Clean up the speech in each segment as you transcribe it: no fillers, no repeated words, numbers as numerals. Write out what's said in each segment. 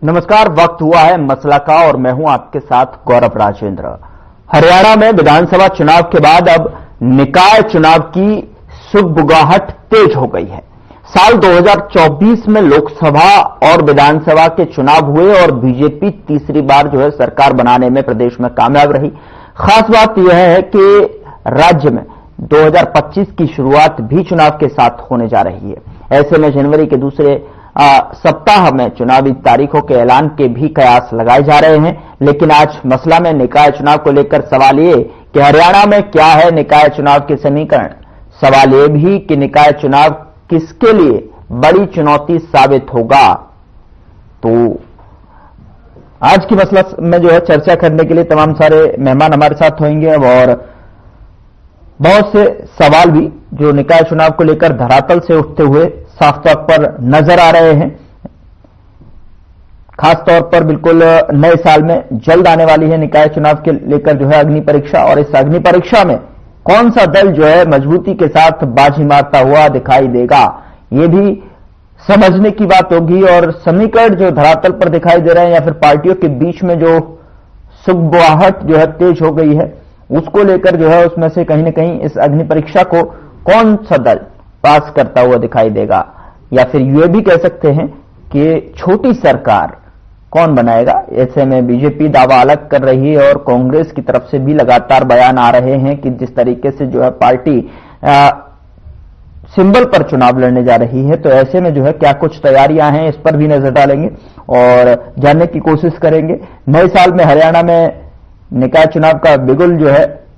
नमस्कार, वक्त हुआ है मसला का और मैं हूं आपके साथ गौरव राजेंद्र। हरियाणा में विधानसभा चुनाव के बाद अब निकाय चुनाव की सुगबुगाहट तेज हो गई है। साल 2024 में लोकसभा और विधानसभा के चुनाव हुए और बीजेपी तीसरी बार सरकार बनाने में प्रदेश में कामयाब रही। खास बात यह है कि राज्य में 2025 की शुरुआत भी चुनाव के साथ होने जा रही है। ऐसे में जनवरी के दूसरे सप्ताह में चुनावी तारीखों के ऐलान के भी कयास लगाए जा रहे हैं। लेकिन आज मसला में निकाय चुनाव को लेकर सवाल ये कि हरियाणा में क्या है निकाय चुनाव के समीकरण। सवाल ये भी कि निकाय चुनाव किसके लिए बड़ी चुनौती साबित होगा। तो आज की मसला में चर्चा करने के लिए तमाम सारे मेहमान हमारे साथ होंगे और बहुत से सवाल भी जो निकाय चुनाव को लेकर धरातल से उठते हुए साफ तौर पर नजर आ रहे हैं। खास तौर पर बिल्कुल नए साल में जल्द आने वाली है निकाय चुनाव के लेकर अग्नि परीक्षा, और इस अग्नि परीक्षा में कौन सा दल मजबूती के साथ बाजी मारता हुआ दिखाई देगा, ये भी समझने की बात होगी। और समीकरण जो धरातल पर दिखाई दे रहे हैं या फिर पार्टियों के बीच में जो सुगबुगाहट तेज हो गई है, उसको लेकर उसमें से कहीं ना कहीं इस अग्नि परीक्षा को कौन सा दल पास करता हुआ दिखाई देगा, या फिर ये भी कह सकते हैं कि छोटी सरकार कौन बनाएगा। ऐसे में बीजेपी दावा अलग कर रही है और कांग्रेस की तरफ से भी लगातार बयान आ रहे हैं कि जिस तरीके से पार्टी सिंबल पर चुनाव लड़ने जा रही है, तो ऐसे में क्या कुछ तैयारियां हैं, इस पर भी नजर डालेंगे और जानने की कोशिश करेंगे। नए साल में हरियाणा में निकाय चुनाव का बिगुल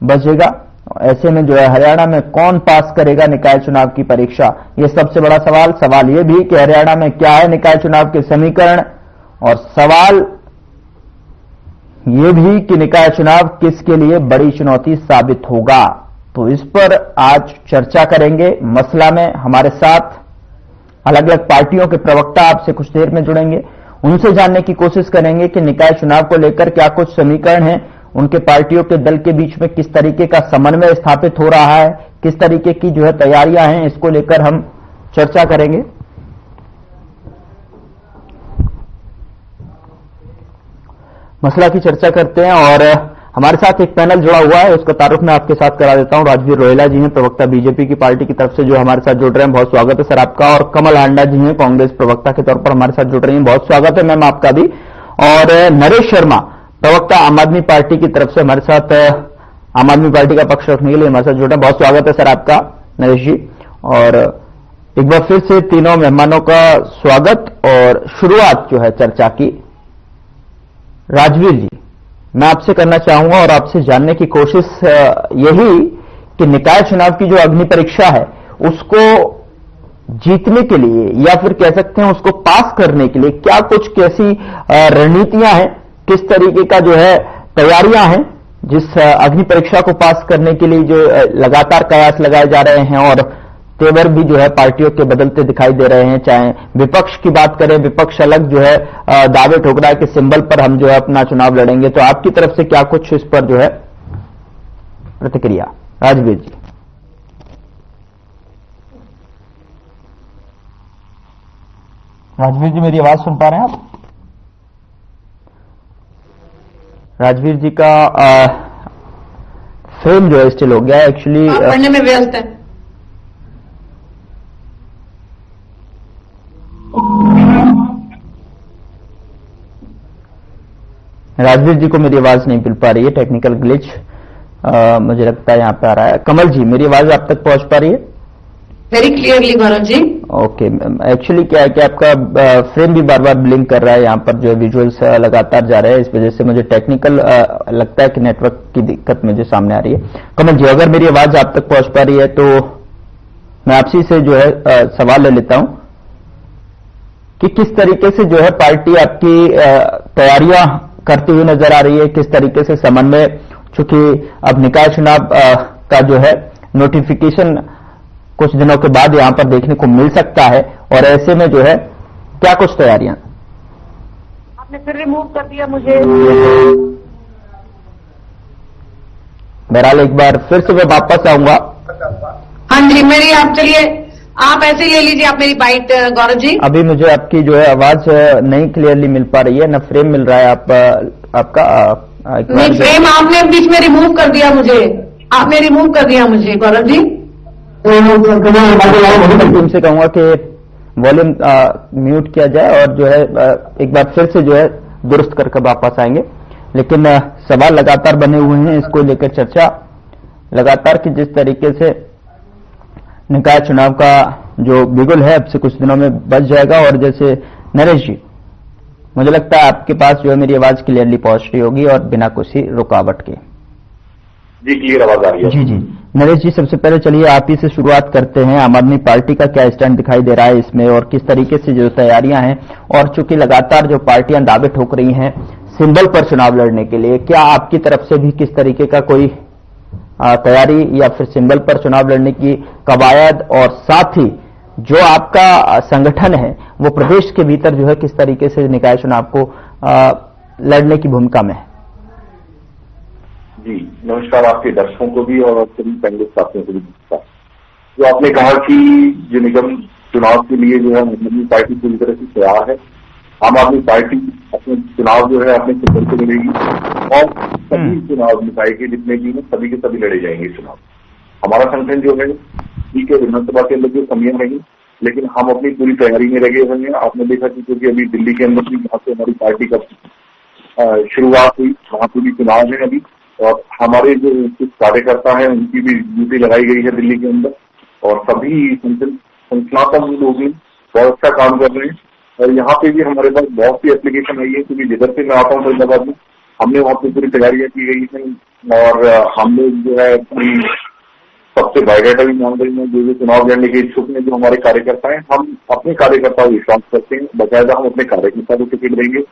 बजेगा। ऐसे में हरियाणा में कौन पास करेगा निकाय चुनाव की परीक्षा, यह सबसे बड़ा सवाल यह भी कि हरियाणा में क्या है निकाय चुनाव के समीकरण, और सवाल यह भी कि निकाय चुनाव किसके लिए बड़ी चुनौती साबित होगा। तो इस पर आज चर्चा करेंगे। मसला में हमारे साथ अलग अलग पार्टियों के प्रवक्ता आपसे कुछ देर में जुड़ेंगे, उनसे जानने की कोशिश करेंगे कि निकाय चुनाव को लेकर क्या कुछ समीकरण हैं, उनके पार्टियों के दल के बीच में किस तरीके का समन्वय स्थापित हो रहा है, किस तरीके की तैयारियां हैं, इसको लेकर हम चर्चा करेंगे। मसला की चर्चा करते हैं और हमारे साथ एक पैनल जुड़ा हुआ है, उसका तारुफ मैं आपके साथ करा देता हूं। राजवीर रोहिला जी हैं, प्रवक्ता बीजेपी की पार्टी की तरफ से हमारे साथ जुड़ रहे हैं, बहुत स्वागत है सर आपका। और कमल हांडा जी हैं, कांग्रेस प्रवक्ता के तौर पर हमारे साथ जुड़ रही हैं, बहुत स्वागत है मैम आपका भी। और नरेश शर्मा, प्रवक्ता आम आदमी पार्टी की तरफ से हमारे साथ आम आदमी पार्टी का पक्ष रखने के लिए हमारे साथ जुड़ रहे हैं, बहुत स्वागत है सर आपका नरेश जी। और एक बार फिर से तीनों मेहमानों का स्वागत और शुरुआत चर्चा की। राजवीर जी, मैं आपसे करना चाहूंगा और आपसे जानने की कोशिश यही कि निकाय चुनाव की जो अग्नि परीक्षा है उसको जीतने के लिए या फिर कह सकते हैं उसको पास करने के लिए क्या कुछ कैसी रणनीतियां हैं, किस तरीके का तैयारियां हैं जिस अग्नि परीक्षा को पास करने के लिए लगातार कयास लगाए जा रहे हैं, और तेवर भी पार्टियों के बदलते दिखाई दे रहे हैं। चाहे विपक्ष की बात करें, विपक्ष अलग दावे ठोक रहा है कि सिंबल पर हम अपना चुनाव लड़ेंगे। तो आपकी तरफ से क्या कुछ इस पर प्रतिक्रिया। राजवीर जी। राजवीर जी, मेरी आवाज सुन पा रहे हैं आप? राजवीर जी का फ्रेम स्टिल हो गया एक्चुअली, पढ़ने में व्यस्त है। राजवीर जी को मेरी आवाज नहीं मिल पा रही है, टेक्निकल ग्लिच मुझे लगता है यहां पे आ रहा है। कमल जी, मेरी आवाज आप तक पहुंच पा रही है? Very clearly Gaurav ji. Okay, actually क्या है कि आपका फ्रेम भी बार बार ब्लिंक कर रहा है, यहाँ पर विजुअल्स लगातार जा रहे हैं, इस वजह से मुझे टेक्निकल लगता है कि नेटवर्क की दिक्कत मुझे सामने आ रही है। कमल जी, अगर मेरी आवाज आप तक पहुंच पा रही है तो मैं आपसी से सवाल ले लेता हूं कि किस तरीके से पार्टी आपकी तैयारियां करती हुई नजर आ रही है, किस तरीके से समन्वय, चूंकि अब निकाय चुनाव का नोटिफिकेशन कुछ दिनों के बाद यहां पर देखने को मिल सकता है, और ऐसे में क्या कुछ तैयारियां। आपने फिर रिमूव कर दिया मुझे। बहरहाल एक बार फिर से मैं वापस आऊंगा। हाँ जी, मेरी आप चलिए आप ऐसे ही ले लीजिए, आप मेरी बाइट गौरव जी। अभी मुझे आपकी जो है आवाज नहीं क्लियरली मिल पा रही है, न फ्रेम मिल रहा है आपका एक नहीं, बार फ्रेम आपने बीच में रिमूव कर दिया मुझे, आपने रिमूव कर दिया मुझे गौरव जी। टीम से कहूंगा कि वॉल्यूम म्यूट किया जाए और जो है एक बार फिर से जो है दुरुस्त करके वापस आएंगे। लेकिन सवाल लगातार बने हुए हैं, इसको लेकर चर्चा लगातार कि जिस तरीके से निकाय चुनाव का जो बिगुल है अब से कुछ दिनों में बच जाएगा। और जैसे नरेश जी, मुझे लगता है आपके पास जो है मेरी आवाज क्लियरली पहुंच रही होगी और बिना किसी रुकावट के। जी क्लियर आवाज आ रही है। जी नरेश जी, सबसे पहले चलिए आप ही से शुरुआत करते हैं। आम आदमी पार्टी का क्या स्टैंड दिखाई दे रहा है इसमें और किस तरीके से जो तैयारियां हैं, और चूंकि लगातार जो पार्टियां दावे ठोक रही हैं सिंबल पर चुनाव लड़ने के लिए, क्या आपकी तरफ से भी किस तरीके का कोई तैयारी या फिर सिंबल पर चुनाव लड़ने की कवायद, और साथ ही जो आपका संगठन है वो प्रदेश के भीतर जो है किस तरीके से निकाय चुनाव को लड़ने की भूमिका में है? जी नमस्कार आपके दर्शकों को भी और सभी पैनलिस्ट साथियों को भी नमस्कार। जो आपने कहा कि जो निगम चुनाव के लिए जो है आम आदमी पार्टी पूरी तरह से तैयार है। आम आदमी पार्टी अपने चुनाव जो है अपने सिंबल से लड़ेगी और सभी चुनाव निकाय के जितने भी हैं सभी के सभी लड़े जाएंगे चुनाव। हमारा संगठन जो है ठीक है, विधानसभा के अंदर जो कमियां नहीं, लेकिन हम अपनी पूरी तैयारी में लगे हुए हैं। आपने देखा कि क्योंकि अभी दिल्ली के अंदर भी जहाँ से हमारी पार्टी का शुरुआत हुई वहां पे भी चुनाव है अभी, और हमारे जो कुछ कार्यकर्ता हैं उनकी भी ड्यूटी लगाई गई है दिल्ली के अंदर, और सभी संगठनात्मक लोग बहुत अच्छा काम कर रहे हैं। और यहाँ पे भी हमारे पास बहुत सी एप्लीकेशन आई है, क्योंकि जिधर से मैं आता हूँ फरीदाबाद में, हमने वहाँ पे पूरी तैयारियां की गई हैं और हम लोग जो है अपनी सबसे बायोडाटा भी मांग रहे हैं। जो चुनाव लड़ने के इच्छुक में जो हमारे कार्यकर्ता हैं, हम अपने कार्यकर्ता को विश्वास करते हैं, बाकायदा हम अपने कार्यकर्ता को टिकट देंगे।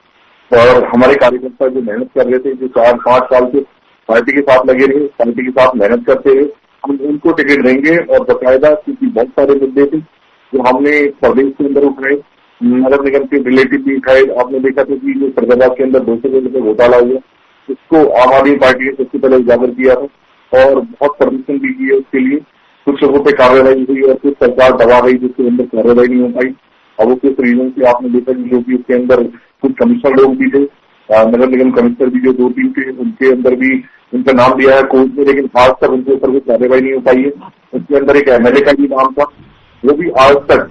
और हमारे कार्यकर्ता जो मेहनत कर रहे थे, जो 4-5 साल से पार्टी के साथ लगे रहे, पार्टी के साथ मेहनत करते रहे, हम उनको टिकट देंगे। और बाकायदा क्योंकि बहुत सारे मुद्दे थे जो हमने प्रदेश के अंदर उठाए, नगर निगम के रिलेटिव भी उठाए। आपने देखा था कि जो फरीदाबाद के अंदर 200 करोड़ रुपये घोटाला हुआ, उसको आम आदमी पार्टी ने सबसे पहले उजागर किया था और बहुत प्रदर्शन भी किए उसके लिए। कुछ लोगों पर कार्रवाई हुई और कुछ सरकार दबा गई जिसके अंदर कार्रवाई नहीं हो पाई। और वो किस रीजन से आपने देखा कि जो कि उसके अंदर कुछ कमिश्नर लोग भी थे, नगर निगम कमिश्नर भी जो 2-3 थे, उनके अंदर भी उनका नाम दिया है कोर्ट में, लेकिन आज तक उनके ऊपर कोई कार्रवाई नहीं हो पाई है। उसके अंदर एक एमएलए का भी नाम था, वो भी आज तक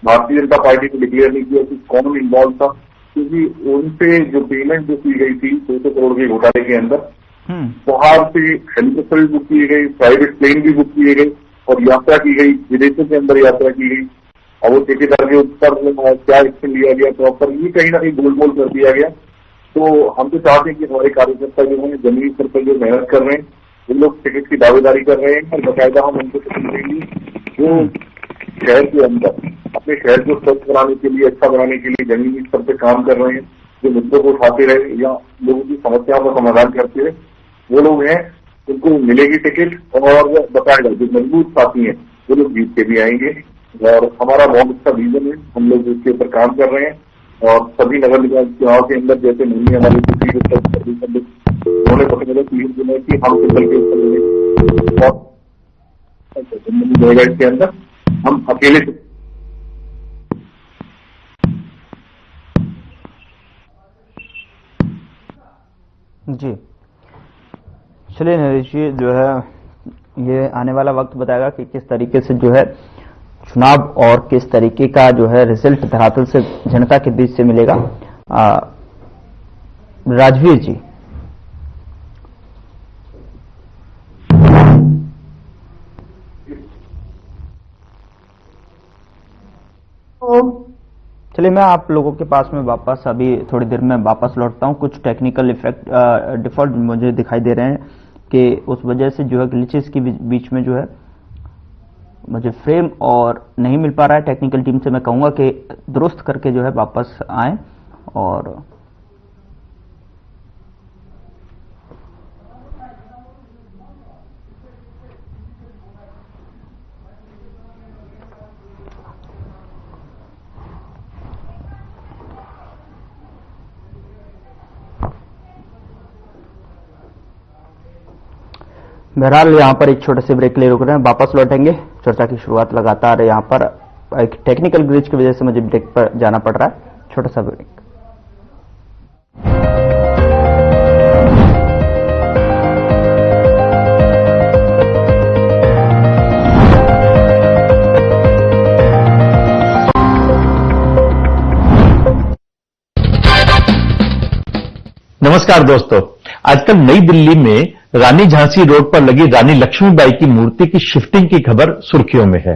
भारतीय जनता पार्टी ने डिक्लेयर नहीं किया कि कौन इन्वॉल्व था, क्योंकि उनपे जो पेमेंट जो की गई थी 200 करोड़ के घोटाले के अंदर, बाहर से हेलीकॉप्टर भी बुक किए गए, प्राइवेट प्लेन भी बुक किए गए और यात्रा की गई, विदेशों के अंदर यात्रा की गई। और वो ठेकेदार के ऊपर क्या एक्शन लिया गया प्रॉपर, ये कहीं ना कहीं गोलमोल कर दिया गया। तो हम तो चाहते हैं कि हमारे कार्यकर्ता जो है जमीनी स्तर पर जो मेहनत कर रहे हैं, वो लोग टिकट की दावेदारी कर रहे हैं और बाकायदा हम उनको टिकट देंगे जो शहर के अंदर अपने शहर को स्वच्छ बनाने के लिए, अच्छा बनाने के लिए जमीनी स्तर पर काम कर रहे हैं, जो मुद्दों को उठाते रहे या लोगों की समस्याओं का समाधान करते रहे, वो लोग हैं, उनको मिलेगी टिकट। और बाकायदा जो मजबूत साथी हैं वो लोग जीत के भी आएंगे। और हमारा बहुत अच्छा विजन है, हम लोग इसके ऊपर काम कर रहे हैं। और सभी नगर निगम चुनाव के अंदर जैसे नहीं हमारे उन्होंने पता क्लियर किया कि हम सिंबल के ऊपर और इसके अंदर हम अकेले जी। चलिए नरेश जी, जो है ये आने वाला वक्त बताएगा कि किस तरीके से जो है चुनाव और किस तरीके का जो है रिजल्ट धरातल से जनता के बीच से मिलेगा। राजवीर जी, चलिए मैं आप लोगों के पास में वापस अभी थोड़ी देर में वापस लौटता हूं। कुछ टेक्निकल इफेक्ट डिफॉल्ट मुझे दिखाई दे रहे हैं कि उस वजह से जो है ग्लिचेस के बीच में जो है मुझे फ्रेम और नहीं मिल पा रहा है। टेक्निकल टीम से मैं कहूंगा कि दुरुस्त करके जो है वापस आए। और बहरहाल यहां पर एक छोटे से ब्रेक ले रुक रहे हैं, वापस लौटेंगे। चर्चा की शुरुआत लगातार यहाँ पर एक टेक्निकल ग्लिच की वजह से मुझे ब्रेक पर जाना पड़ रहा है। छोटा सा ब्रेक। नमस्कार दोस्तों, आजकल नई दिल्ली में रानी झांसी रोड पर लगी रानी लक्ष्मीबाई की मूर्ति की शिफ्टिंग की खबर सुर्खियों में है।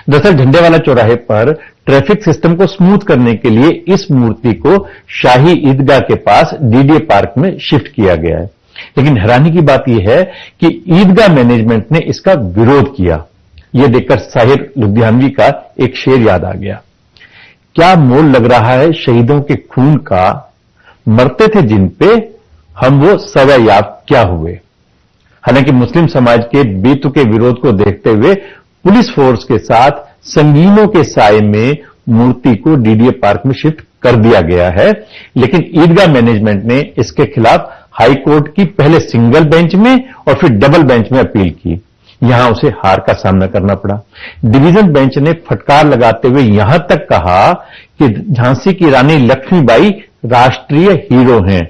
दरअसल झंडेवाला चौराहे पर ट्रैफिक सिस्टम को स्मूथ करने के लिए इस मूर्ति को शाही ईदगाह के पास डीडीए पार्क में शिफ्ट किया गया है। लेकिन हैरानी की बात यह है कि ईदगाह मैनेजमेंट ने इसका विरोध किया। यह देखकर साहिर लुधियानवी का एक शेर याद आ गया। क्या मोल लग रहा है शहीदों के खून का, मरते थे जिन पे हम वो सजा याब क्या हुए। हालांकि मुस्लिम समाज के बेतुके विरोध को देखते हुए पुलिस फोर्स के साथ संगीनों के साए में मूर्ति को डीडीए पार्क में शिफ्ट कर दिया गया है। लेकिन ईदगाह मैनेजमेंट ने इसके खिलाफ हाई कोर्ट की पहले सिंगल बेंच में और फिर डबल बेंच में अपील की। यहां उसे हार का सामना करना पड़ा। डिवीजन बेंच ने फटकार लगाते हुए यहां तक कहा कि झांसी की रानी लक्ष्मीबाई राष्ट्रीय हीरो हैं,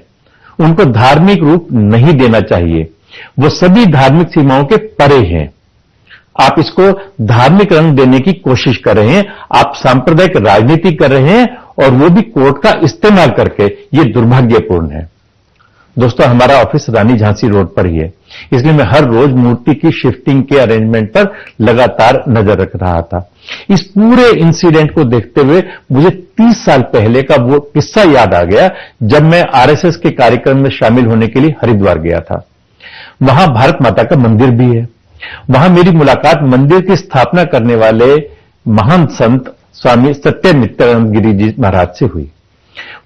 उनको धार्मिक रूप नहीं देना चाहिए, वो सभी धार्मिक सीमाओं के परे हैं। आप इसको धार्मिक रंग देने की कोशिश कर रहे हैं, आप सांप्रदायिक राजनीति कर रहे हैं और वो भी कोर्ट का इस्तेमाल करके। ये दुर्भाग्यपूर्ण है। दोस्तों, हमारा ऑफिस रानी झांसी रोड पर ही है, इसलिए मैं हर रोज मूर्ति की शिफ्टिंग के अरेंजमेंट पर लगातार नजर रख रहा था। इस पूरे इंसिडेंट को देखते हुए मुझे 30 साल पहले का वो किस्सा याद आ गया जब मैं आरएसएस के कार्यक्रम में शामिल होने के लिए हरिद्वार गया था। वहां भारत माता का मंदिर भी है। वहां मेरी मुलाकात मंदिर की स्थापना करने वाले महान संत स्वामी सत्यमित्रानंद गिरी जी महाराज से हुई।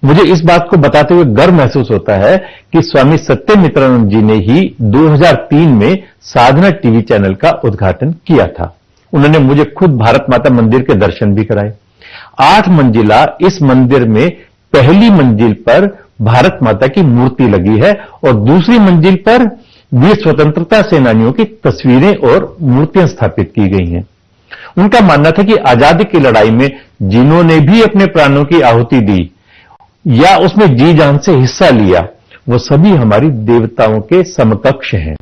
मुझे इस बात को बताते हुए गर्व महसूस होता है कि स्वामी सत्यमित्रानंद जी ने ही 2003 में साधना टीवी चैनल का उद्घाटन किया था। उन्होंने मुझे खुद भारत माता मंदिर के दर्शन भी कराए। 8 मंजिला इस मंदिर में पहली मंजिल पर भारत माता की मूर्ति लगी है और दूसरी मंजिल पर वीर स्वतंत्रता सेनानियों की तस्वीरें और मूर्तियां स्थापित की गई हैं। उनका मानना था कि आजादी की लड़ाई में जिन्होंने भी अपने प्राणों की आहुति दी या उसमें जी जान से हिस्सा लिया, वो सभी हमारी देवताओं के समकक्ष हैं।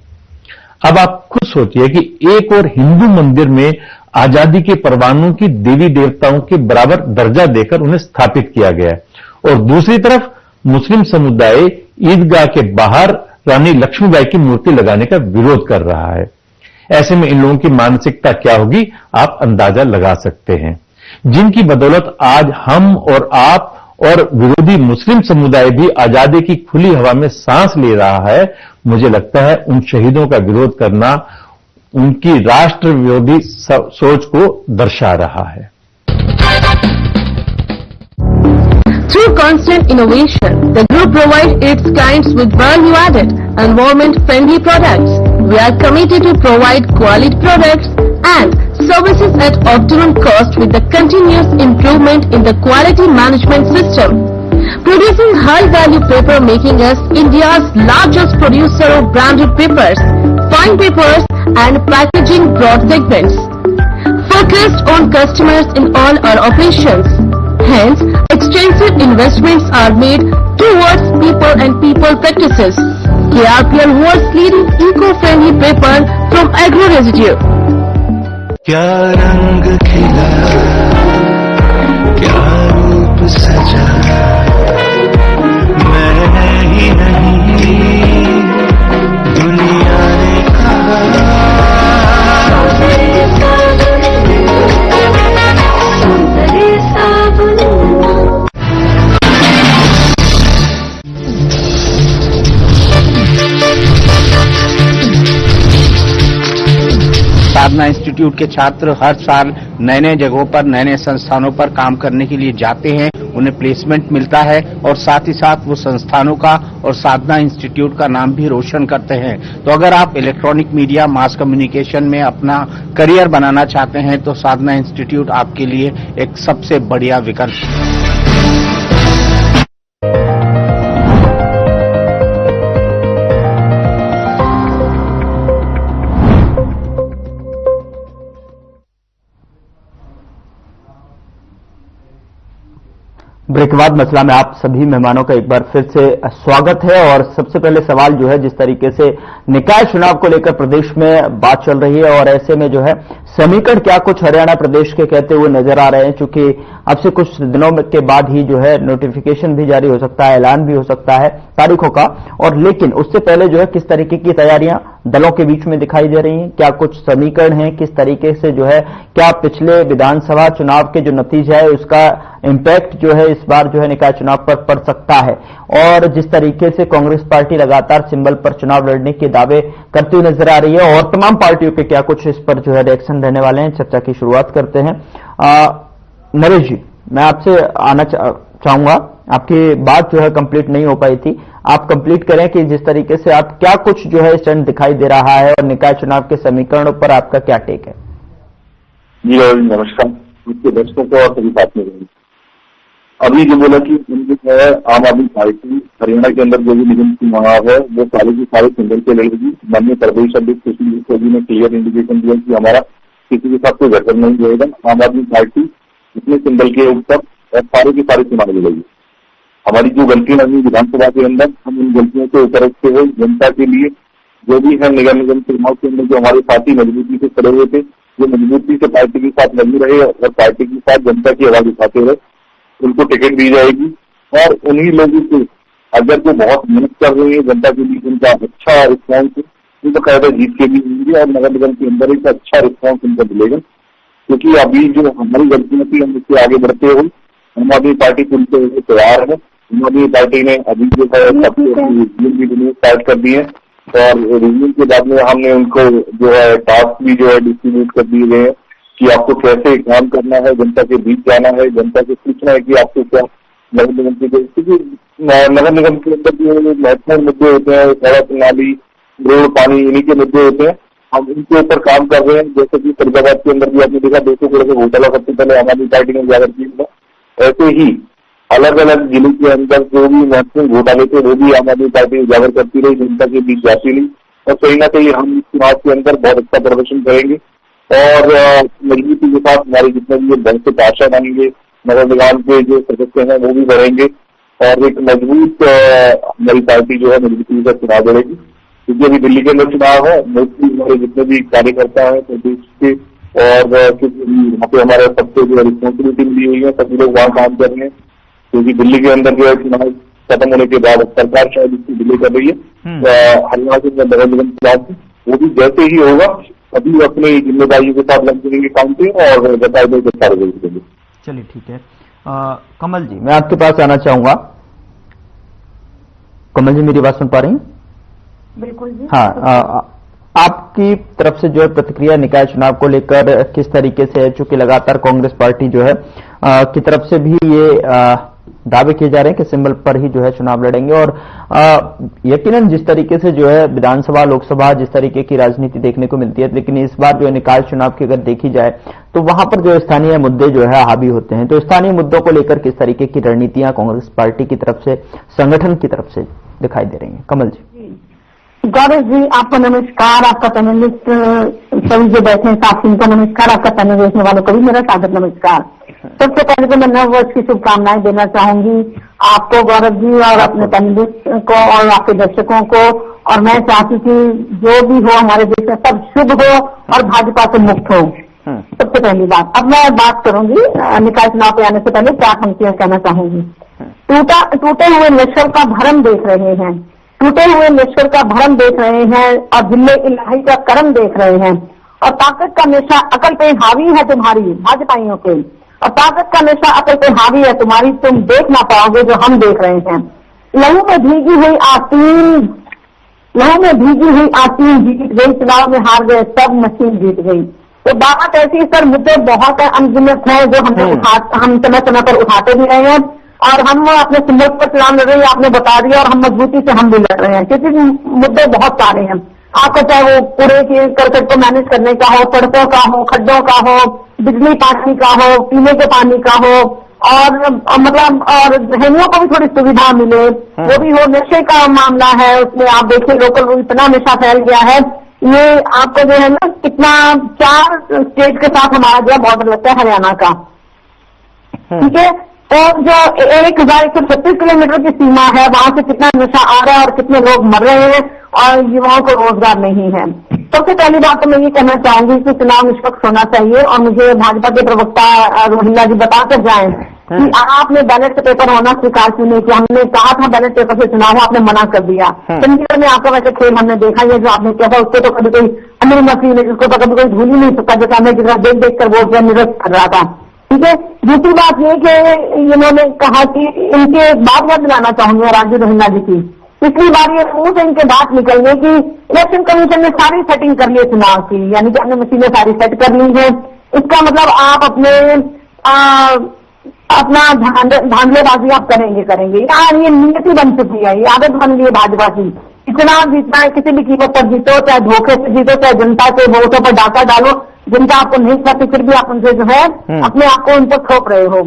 अब आप खुद सोचिए कि एक और हिंदू मंदिर में आजादी के परवानों की देवी देवताओं के बराबर दर्जा देकर उन्हें स्थापित किया गया है और दूसरी तरफ मुस्लिम समुदाय ईदगाह के बाहर रानी लक्ष्मीबाई की मूर्ति लगाने का विरोध कर रहा है। ऐसे में इन लोगों की मानसिकता क्या होगी आप अंदाजा लगा सकते हैं, जिनकी बदौलत आज हम और आप और विरोधी मुस्लिम समुदाय भी आजादी की खुली हवा में सांस ले रहा है। मुझे लगता है उन शहीदों का विरोध करना उनकी राष्ट्र विरोधी सोच को दर्शा रहा है। Through constant innovation, the group provides its clients with value-added, environment-friendly products. We are committed to provide quality products and services at optimum cost with the continuous improvement in the quality management system. Producing high-value paper making us India's largest producer of branded papers, fine papers and packaging broad segments. Focused on customers in all our operations. Hence, extensive investments are made towards people and people practices. KRPL world's leading eco-friendly paper from agro-residue. क्या रंग खिला, क्या रूप सजा, मैं ही नहीं दुनिया ने कहा। साधना इंस्टीट्यूट के छात्र हर साल नए नए जगहों पर नए नए संस्थानों पर काम करने के लिए जाते हैं, उन्हें प्लेसमेंट मिलता है और साथ ही साथ वो संस्थानों का और साधना इंस्टीट्यूट का नाम भी रोशन करते हैं। तो अगर आप इलेक्ट्रॉनिक मीडिया मास कम्युनिकेशन में अपना करियर बनाना चाहते हैं तो साधना इंस्टीट्यूट आपके लिए एक सबसे बढ़िया विकल्प है। ब्रेक के बाद मसला में आप सभी मेहमानों का एक बार फिर से स्वागत है। और सबसे पहले सवाल जो है, जिस तरीके से निकाय चुनाव को लेकर प्रदेश में बात चल रही है और ऐसे में जो है समीकरण क्या कुछ हरियाणा प्रदेश के कहते हुए नजर आ रहे हैं, चूंकि अब से कुछ दिनों के बाद ही जो है नोटिफिकेशन भी जारी हो सकता है, ऐलान भी हो सकता है तारीखों का। और लेकिन उससे पहले जो है किस तरीके की तैयारियां दलों के बीच में दिखाई दे रही हैं, क्या कुछ समीकरण हैं, किस तरीके से जो है क्या पिछले विधानसभा चुनाव के जो नतीजा है उसका इंपैक्ट जो है इस बार जो है निकाय चुनाव पर पड़ सकता है। और जिस तरीके से कांग्रेस पार्टी लगातार सिंबल पर चुनाव लड़ने के दावे करती हुई नजर आ रही है और तमाम पार्टियों के क्या कुछ इस पर जो है रिएक्शन रहने वाले हैं, चर्चा की शुरुआत करते हैं। नरेश जी, मैं आपसे आना चाहूंगा, आपकी बात जो है कंप्लीट नहीं हो पाई थी, आप कंप्लीट करें कि जिस तरीके से आप क्या कुछ जो है स्टैंड दिखाई दे रहा है और निकाय चुनाव के समीकरणों पर आपका क्या टेक है। जी नमस्कार, उसके दर्शकों को और सभी साथ में रहेंगे। अभी जो बोला कि जो है आम आदमी पार्टी हरियाणा के अंदर जो भी निगम चुनाव है वो सारे के सारे सिंबल पे लड़ेगी। माननीय प्रदेश अध्यक्ष सुशील मोदी ने क्लियर इंडिकेशन दिया कि हमारा किसी के साथ कोई घटन नहीं रहेगा। आम आदमी पार्टी इतने सिंबल के ऊपर और सारे के सारे चुनाव लड़ेगी। हमारी जो गलतियां लगी विधानसभा के अंदर, हम उन गलतियों को ऊपर रखते हुए जनता के लिए जो भी है निगम चुनाव के अंदर जो हमारी पार्टी मजबूती से खड़े हुए थे, जो मजबूती से पार्टी के साथ लगी रहे और पार्टी के साथ जनता की आवाज उठाते रहे, उनको टिकट दी जाएगी। और उन्हीं लोगों से अगर वो बहुत मेहनत कर रहे हैं जनता के लिए, उनका अच्छा रिस्पॉन्स है, उनको कायदा जीत के भी होंगे और नगर निगम के अंदर एक अच्छा रिस्पॉन्स उनको मिलेगा। क्योंकि अभी जो हमारी गलतियां थी हम उससे आगे बढ़ते हुए आम आदमी पार्टी खुलते हुए तैयार है। आम आदमी पार्टी ने अभी जो है रिव्यू भी स्टार्ट कर दी है और रिव्यू के बाद में हमने उनको जो है टास्क भी जो है डिस्ट्रीब्यूट कर दिए गए हैं कि आपको कैसे काम करना है, जनता के बीच जाना है, जनता से पूछना है कि आपको क्या नगर निगम की, क्योंकि नगर निगम के अंदर जो महत्वपूर्ण मुद्दे होते हैं सड़क, नाली, रोड, पानी, इन्हीं के मुद्दे होते हैं। हम इनके ऊपर काम कर रहे हैं। जैसे कि फरीदाबाद के अंदर भी आपने देखा 200 करोड़ का घोटाला सबसे पहले आम आदमी पार्टी ने उजागर किया। ऐसे ही अलग अलग जिलों के अंदर जो भी महत्वपूर्ण घोटाले थे वो भी आम आदमी पार्टी उजागर करती रही, जनता के बीच जाती रही। और कहीं ना कहीं हम इस चुनाव के अंदर बहुत अच्छा प्रदर्शन करेंगे और मजबूती के साथ हमारे जितने भी बहुत से पार्षद आएंगे, नगर निगम के जो सदस्य हैं वो भी बढ़ेंगे और एक मजबूत हमारी पार्टी जो है मजबूती का चुनाव लड़ेगी। क्योंकि अभी दिल्ली के अंदर चुनाव है, मोस्टली हमारे जितने भी कार्यकर्ता हैं प्रदेश के और वहाँ पे हमारे सबसे जो रिस्पॉन्सिबिलिटी मिली हुई है, सभी लोग वहाँ काम कर रहे हैं। क्योंकि दिल्ली के अंदर जो है चुनाव खत्म होने के बाद सरकार शायद इसकी डिले कर रही है हरियाणा के अंदर नगर निगम चुनाव, वो भी जैसे ही होगा अभी अपनी जिम्मेदारियों के साथ लग जाएंगे काम पे और बताए सारे देंगे। चलिए ठीक है। कमल जी, मैं आपके पास आना चाहूंगा। कमल जी, मेरी बात सुन पा रही हैं? बिल्कुल जी। हाँ, आपकी तरफ से जो है प्रतिक्रिया निकाय चुनाव को लेकर किस तरीके से है, चूंकि लगातार कांग्रेस पार्टी जो है की तरफ से भी ये दावे किए जा रहे हैं कि सिंबल पर ही जो है चुनाव लड़ेंगे और यकीनन जिस तरीके से जो है विधानसभा, लोकसभा जिस तरीके की राजनीति देखने को मिलती है, लेकिन इस बार जो है निकाय चुनाव की अगर देखी जाए तो वहां पर जो स्थानीय मुद्दे जो है हावी होते हैं। तो स्थानीय मुद्दों को लेकर किस तरीके की रणनीतियां कांग्रेस पार्टी की तरफ से, संगठन की तरफ से दिखाई दे रही है? कमल जी। गौरव जी, आपको नमस्कार। आपका पैनलिस्ट सभी जो बैठे हैं साथियों को नमस्कार। आपका पैनल देखने वालों को भी मेरा सादर नमस्कार। सबसे पहले तो मैं नव वर्ष की शुभकामनाएं देना चाहूंगी आपको गौरव जी और अपने पैनलिस्ट को और आपके दर्शकों को। और मैं चाहती थी जो भी हो हमारे देश में सब शुभ हो और भाजपा से मुक्त हो। सबसे पहली बात। अब मैं बात करूंगी निकाय चुनाव पे आने से पहले क्या पंक्तियां कहना चाहूंगी। टूटे हुए लश्कर का भरम देख रहे हैं, टूटे हुए लश्कर का भरम देख रहे हैं और जिले इलाही का करम देख रहे हैं। और ताकत का नशा अकल पे हावी है तुम्हारी भाजपाइयों के, और ताकत का नशा अकल पे हावी है तुम्हारी, तुम देख ना पाओगे जो हम देख रहे हैं। लहू में भीगी हुई आस्तीन, लहू में भीगी हुई आस्तीन जीत गई, चुनाव में हार गए सब, मशीन जीत गई। तो बात ऐसी सर, मुद्दे बहुत अनगिनत है जो हम समय समय पर उठाते भी रहे हैं और हम अपने सिंबल पर चुनाव लड़ रहे हैं, आपने बता दिया, और हम मजबूती से हम भी लड़ रहे हैं क्योंकि मुद्दे बहुत सारे हैं। आपको चाहे वो कूड़े के करकट को मैनेज करने का हो, सड़कों का हो, खड्डों का हो, बिजली पानी का हो, पीने के पानी का हो, और मतलब और गृहिणियों को भी थोड़ी सुविधा मिले, वो भी हो। नशे का मामला है, उसमें आप देखिए लोकल इतना नशा फैल गया है, ये आपको जो है ना कितना 4 स्टेट के साथ हमारा जो बॉर्डर लगता है हरियाणा का, ठीक है। और जो 1136 किलोमीटर की सीमा है, वहां से कितना नशा आ रहा है और कितने लोग मर रहे हैं और युवाओं को रोजगार नहीं है। सबसे पहली बात तो मैं ये कहना चाहूंगी कि चुनाव निष्पक्ष होना चाहिए और मुझे भाजपा के प्रवक्ता रोहिल्ला जी बताकर जाएं कि आपने बैलेट पेपर होना स्वीकार क्यों नहीं किया। हमने कहा था बैलेट पेपर से चुनाव हो, आपने मना कर दिया। चंडीगढ़ में आपका वैसे खेल हमने देखा, ये जो आपने किया था उसको तो कभी कोई अमीर मसीह ने, जिसको तो कभी कोई भूल ही नहीं सकता, जो हमने जितना देख देख कर वोट निरस्त कर रहा था। ठीक है। दूसरी बात ये कि इन्होंने कहा कि इनके बात याद दिलाना चाहूंगी राजीव रोहिल्ला जी की, पिछली बार ये मुंह से इनके बात निकल गई कि इलेक्शन कमीशन ने सारी सेटिंग कर ली है चुनाव की, यानी कि हमने मशीनें सारी सेट कर ली है। इसका मतलब आप अपना धांधलेबाजी आप करेंगे। यार ये नीति बन चुकी है, ये आदत बन गई है भाजपा की। चुनाव जीतना है किसी भी कीमत पर जीतो, चाहे धोखे से जीतो, चाहे जनता के वोटों पर डाका डालो। जिनका आपको नहीं करते फिर भी आप उनसे जो है अपने आप को उन पर थोप रहे हो।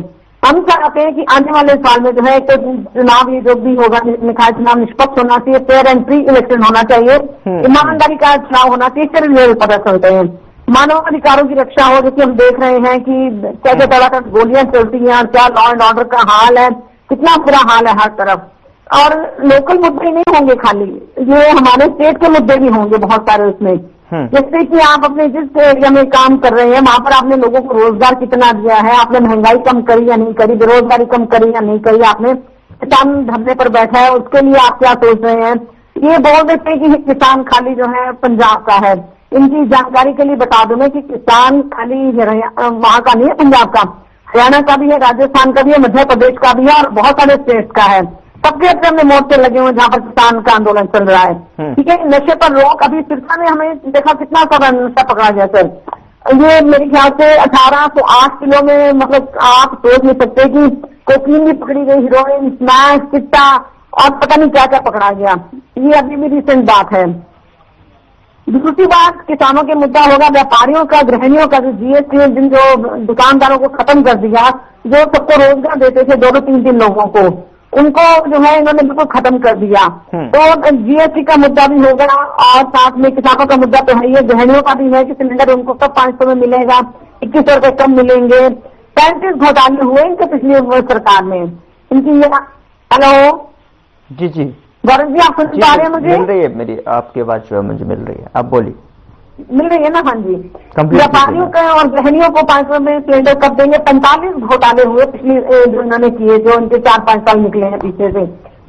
हम चाहते हैं कि आने वाले साल में जो है तो चुनाव ये जो भी होगा निकाय चुनाव निष्पक्ष होना चाहिए, फेयर एंड फ्री इलेक्शन होना चाहिए, ईमानदारी का चुनाव होना चाहिए। फिर ये पता चलते हैं मानवाधिकारों की रक्षा हो, जैसे हम देख रहे हैं कि कैसे तरह गोलियां चलती हैं और क्या लॉ एंड ऑर्डर का हाल है, कितना बुरा हाल है हर तरफ। और लोकल मुद्दे नहीं होंगे खाली, ये हमारे स्टेट के मुद्दे भी होंगे बहुत सारे उसमें। जैसे कि आप अपने जिस एरिया में काम कर रहे हैं वहां पर आपने लोगों को रोजगार कितना दिया है, आपने महंगाई कम करी या नहीं करी, बेरोजगारी कम करी या नहीं करी, आपने किसान धरने पर बैठा है उसके लिए आप क्या सोच रहे हैं। ये बोल देते हैं कि किसान खाली जो है पंजाब का है। इनकी जानकारी के लिए बता दूं मैं कि किसान खाली वहां का नहीं है, पंजाब का, हरियाणा का भी है, राजस्थान का भी है, मध्य प्रदेश का भी है और बहुत सारे स्टेट का है। सबके अपने अपने मोर्चे लगे हुए जहां पर किसान का आंदोलन चल रहा है। ठीक है। नशे पर रोक, अभी सिरसा में हमें देखा कितना सारा नशा पकड़ा गया सर। ये मेरे ख्याल से 1808 किलो में, मतलब आप सोच नहीं सकते कि कोकीन भी पकड़ी गई, हीरोइन, स्मैश, चिट्टा और पता नहीं क्या क्या पकड़ा गया। ये अभी भी रिसेंट बात है। दूसरी बात किसानों के मुद्दा होगा, व्यापारियों का, गृहिणियों का जो जीएसटी, जिन जो दुकानदारों को खत्म कर दिया, जो सबको रोजगार देते थे 2-3 लोगों को, उनको जो है इन्होंने बिल्कुल खत्म कर दिया। तो जीएसटी का मुद्दा भी होगा और साथ में किसानों का मुद्दा तो है, ये गृहिणियों का भी है कि सिलेंडर उनको सब 500 में मिलेगा, 2100 रुपए कम मिलेंगे। 35 घोटाले हुए इनके पिछली सरकार में इनकी। हेलो जी जी गौरव जी, आप सुन पा रहे हैं मुझे? मिल रही है मेरी आपकी आवाज जो है मुझे मिल रही है, आप बोलिए। मिल रही है ना? हाँ जी। व्यापारियों का और गृहिणियों को 500 में सिलेंडर कब देंगे। 45 घोटाले हुए पिछली जो इन्होंने किए, जो इनके 4-5 साल निकले हैं पीछे से।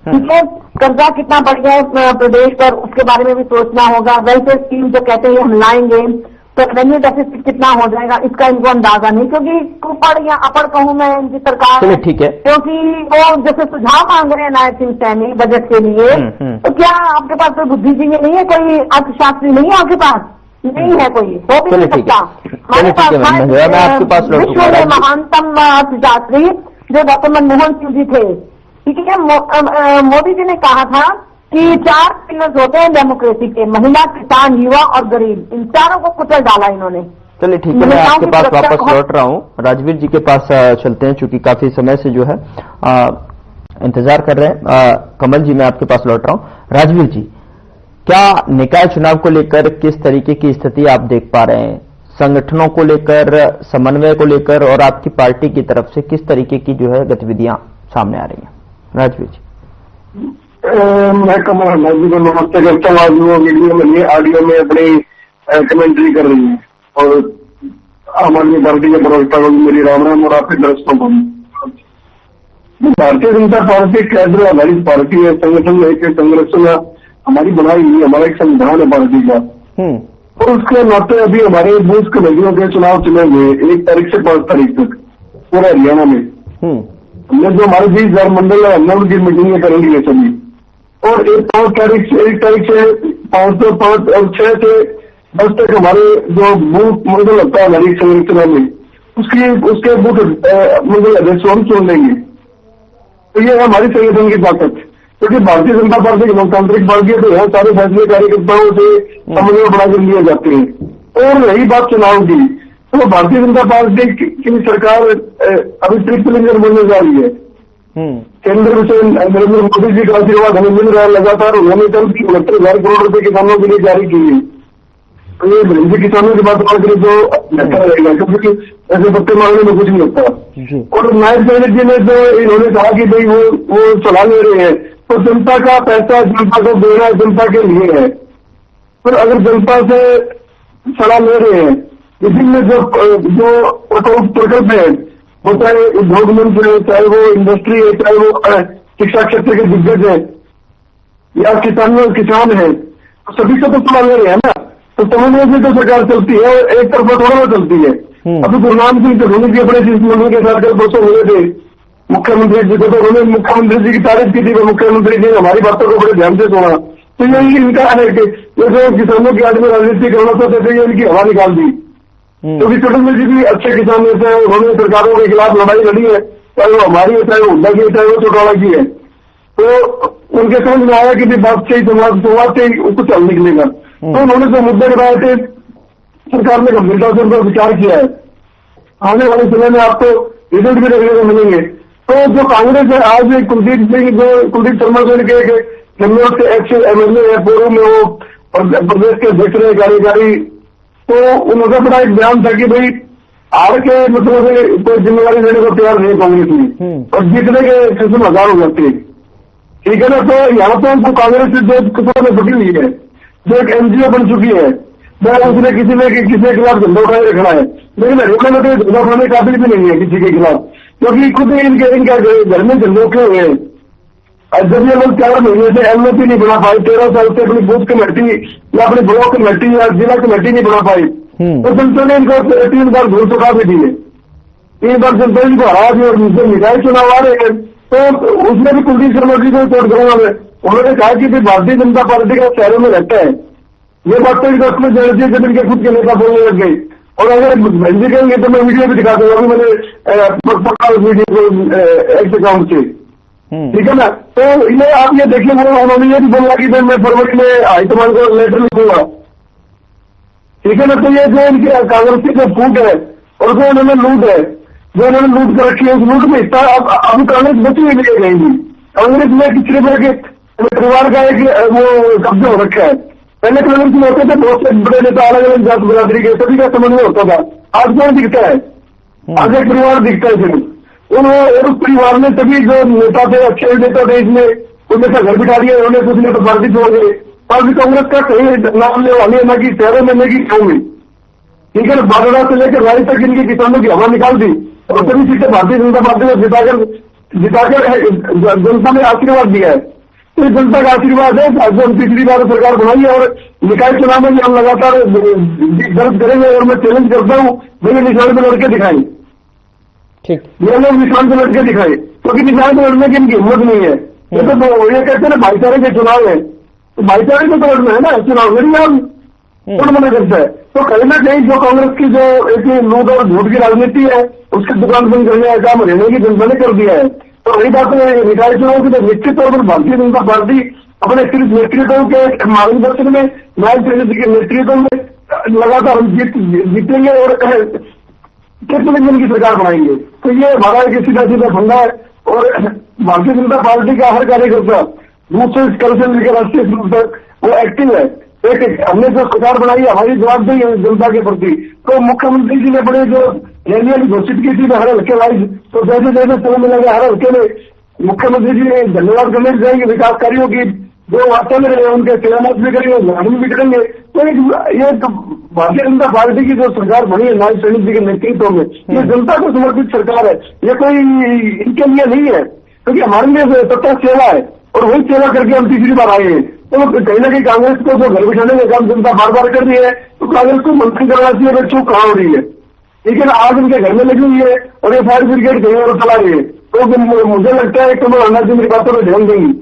ठीक है। कर्जा कितना बढ़ गया है प्रदेश पर, उसके बारे में भी सोचना होगा। वेलफेयर स्कीम जो कहते हैं हम लाएंगे तो रेवेन्यू डेफिसिट कितना हो जाएगा, इसका इनको अंदाजा नहीं, क्योंकि ऊपर या अपर कहूँ मैं इनकी सरकार, ठीक है, क्योंकि वो जैसे सुझाव मांग रहे हैं नायब सिंह सैनी बजट के लिए, तो क्या आपके पास कोई बुद्धिजीवी नहीं है, कोई अर्थशास्त्री नहीं है आपके पास? नहीं है कोई, हो भी नहीं सकता। हमारे पास विश्व में महानतम अर्थशास्त्री जो डॉक्टर मनमोहन सिंह जी थे। ठीक है। मोदी जी ने कहा था कि 4 पिलर्स होते हैं डेमोक्रेसी के, महिला, किसान, युवा और गरीब। इन चारों को कुचल डाला इन्होंने। चलिए ठीक है, मैं आपके पास वापस लौट रहा हूँ। राजवीर जी के पास चलते हैं, चूंकि काफी समय से जो है इंतजार कर रहे हैं। कमल जी, मैं आपके पास लौट रहा हूँ। राजवीर जी, क्या निकाय चुनाव को लेकर किस तरीके की स्थिति आप देख पा रहे हैं? संगठनों को लेकर, समन्वय को लेकर और आपकी पार्टी की तरफ से किस तरीके की जो है गतिविधियां सामने आ रही हैं? राजवीर जी। मैं कमल हरनाथ जी को नमस्ते करता हूँ। आज वो वीडियो में, ऑडियो में अपनी कमेंट्री कर रही है और आम आदमी पार्टी के प्रवक्ता को मेरी राम राम और आपके दर्शकों को। भारतीय जनता पार्टी केंद्र आधारित पार्टी है, संगठन एक संरचना हमारी बनाई हुई, हमारा एक संविधान है पार्टी का। और उसके नाते अभी हमारे बूथ कमेटियों के चुनाव चलेंगे 1 तारीख से 5 तारीख तक पूरा हरियाणा में। हमने जो हमारे 20,000 मंडल है, हमने उनकी मीटिंगें करेंगे सभी। और 1 तारीख से 5 से 5 और 6 से 10 तक हमारे जो बूथ मंडल लगता है हमारी संरचना में, उसके बूथ मंडल अध्यक्ष हम चुन लेंगे। तो ये है हमारी संगठन की ताकत, क्योंकि भारतीय जनता पार्टी की लोकतांत्रिक पार्टी है, तो यहाँ सारे फैसले कार्यकर्ताओं से समन्वय बनाकर लिए जाते हैं। और रही बात चुनाव की, तो भारतीय जनता पार्टी की सरकार अभी ट्रिपल इंजन बनने जा रही है। केंद्र से नरेंद्र मोदी जी का आशीर्वाद हमें मिल रहा है लगातार। उन्होंने कल 69,000 करोड़ रुपए किसानों के लिए जारी की है। तो ये भैंसी किसानों की बात करें तो बेहतर रहेगा, क्योंकि ऐसे पत्ते मांगने में कुछ नहीं होता। और नायब सैनिक जी ने जो इन्होंने कहा कि भाई वो सलाह ले रहे हैं, तो जनता का पैसा जनता को देना जनता के लिए है। पर अगर जनता से सलाह ले रहे हैं, इसीलिए जो प्रकल्प है, वो चाहे उद्योग मंत्री है, चाहे वो इंडस्ट्री है, चाहे वो शिक्षा क्षेत्र के दिग्गज है या किसान है, सभी से तो सलाह ले रहे हैं ना। तो समन्वय से तो सरकार चलती है, एक तरफा थोड़ा ना चलती है। अभी गुरुनाम सिंह चौधरी जी अपने शिष्टमंडल के साथ कल दोस्तों हुए थे मुख्यमंत्री जी को, तो उन्होंने मुख्यमंत्री जी की तारीफ की थी। मुख्यमंत्री जी ने हमारी बातों को बड़े ध्यान से सुना। तो यही इनका है कि ये जो किसानों की आज में राजनीति करना चाहते थे, ये इनकी हवा निकाल दी। क्योंकि चौधरी जी भी अच्छे किसान नेता है, उन्होंने सरकारों के खिलाफ लड़ाई लड़ी है, चाहे वो हमारी है, चाहे वो हुड्डा की है, चाहे वो चौटाला की है। तो उनके समझ में आया कि बात से ही संवाद से ही उसको चल निकलेगा। तो उन्होंने जो मुद्दे बनाए थे, सरकार ने गंभीरता से उन पर विचार किया है। आने वाले समय में आपको रिजल्ट भी देखने को मिलेंगे। तो जो कांग्रेस है, आज कुलदीप शर्मा जो इनके जमनोर के एक्स MLA है, पूर्व में वो प्रदेश के अध्यक्ष रहे कार्यकारी, तो उनका बड़ा एक बयान था कि भाई हार के मतलब कोई जिम्मेवारी लेने को तैयार नहीं कांग्रेस में, और जीतने के सिलसिले 1000 हो जाते। ठीक है ना। तो यहाँ पर उनको कांग्रेस से जो किसानों ने बटी हुई है, जो एक NGO बन चुकी है, उसने किसी के खिलाफ झंडा उठाए रखना है, लेकिन हरियाणा में तो झंडा उठाने काबिल भी नहीं है किसी के खिलाफ, क्योंकि खुद इनका घर में झंडे उठे हुए हैं। जब ये लोग 4 महीने से LOP नहीं बना पाए, 13 साल से अपनी बूथ कमेटी या अपनी ब्लॉक कमेटी या जिला कमेटी नहीं बना पाई, तो जनता ने इनको 3 बार धूल चुका भी दिए। 3 बार जनता इनको हरा दी, और निकाय चुनाव आ रहे हैं। तो उसमें भी कुलदीप शर्मा जी को चोट करूंगा मैं। उन्होंने कहा कि भारतीय जनता पार्टी का शहरों में रहता है, ये बात तो इनको उसमें जानी चाहिए जब इनके खुद के नेता बोलने लग गई। और अगर भंजी कहेंगे तो मैं वीडियो भी दिखा दूंगा, अभी मैंने वीडियो को एक्स अकाउंट से। ठीक है ना। तो ये आप ये देखिए, उन्होंने ये भी बोला कि मैं फरवरी में हाईकमान को लेटर लिखूंगा। ठीक है ना। तो ये जो इनकी कांग्रेस की जो फूट है और जो इन्होंने लूट है, जो इन्होंने लूट कर रखी है, उस लूट में हिस्सा अब कांग्रेस बची हुई नहीं रहेगी। कांग्रेस में पिछले बार के परिवार का एक वो कब्जा हो रखा है। पहले कांग्रेस में होते थे बहुत से बड़े नेता, अलग अलग जात बिरादरी के, सभी का समन्वय होता था। आज कौन दिखता है? आज एक परिवार दिखता है सिर्फ। उस परिवार में सभी जो नेता थे, अच्छे नेता थे, इसमें उनमें से घर बिठा दिया उन्होंने, कुछ ने तो पार्टी छोड़ गए। और भी कांग्रेस का कहीं नाम ले वाली है, न कि शहरों में, न कि गाँव में। ठीक है ना। बागड़ा से लेकर राय तक इनके किसानों की हवा निकाल दी, और सभी सीटें भारतीय जनता पार्टी को जिताकर जनता ने आशीर्वाद दिया है। तो जनता का आशीर्वाद है। हम तीसरी बार सरकार बनाई है, और निकाय चुनाव में भी हम लगातार दर्ज करेंगे। और मैं चैलेंज करता हूँ, मेरे निशान में लड़के दिखाएं। ठीक, ये लोग निशान में लड़के दिखाए, क्योंकि निशान में लड़ने की इनकी हिम्मत नहीं है। ये तो ये कहते हैं भाईचारे के चुनाव है, तो भाईचारे को तो लड़ना है ना चुनाव, मेरी हम कौन मना करता है। तो कहीं ना कहीं जो कांग्रेस की जो एक लूट और झूठ की राजनीति है, उसकी दुकान बंद करने का काम हरियाणा की जनता ने कर दिया है। तो वही बात है निकाय चुनाव की, तो निश्चित तौर पर भारतीय जनता पार्टी अपने नेतृत्व के मार्गदर्शन में, नायब सैनिक के नेतृत्व में लगातार जीतेंगे और कितने दिन की सरकार बनाएंगे। तो ये हमारा एक सीधा सीधा फंडा है। और भारतीय जनता पार्टी का हर कार्यकर्ता दूसरे स्तर से लेकर राष्ट्रीय स्तर तक वो एक्टिव है। एक हमने जो सरकार बनाई है, हमारी जवाबदेही है जनता के प्रति। तो मुख्यमंत्री जी ने बड़े जो रैलियां घोषित की थी हर हल्के वाइज, तो जैसे जैसे समय मिलेगा हर हल्के में मुख्यमंत्री जी ने धन्यवाद करने जाएंगे विकास कार्यों की, जो वास्तव में रहे उनके शिलान्यास भी करेंगे, उद्घाटन भी करेंगे। तो ये भारतीय जनता पार्टी की जो सरकार बनी है नायब सैनिक जी के नेतृत्व में, ये जनता को समर्पित सरकार है। ये कोई इनके लिए नहीं है, क्योंकि हमारे लिए सत्ता सेवा है, और वही सेवा करके हम तीसरी बार आए हैं। तो कहीं ना कहीं कांग्रेस को जो घर बिठाने का काम जनता बार बार कर रही है, तो कांग्रेस को मंथन करना चाहिए, अगर चूक कहाँ हो रही है। लेकिन आज उनके घर में लगी हुई है, और ये फायर ब्रिगेड कहीं और चला रही है। तो मुझे लगता है कमल अन्ना जी मेरी बातों पर ध्यान देंगी।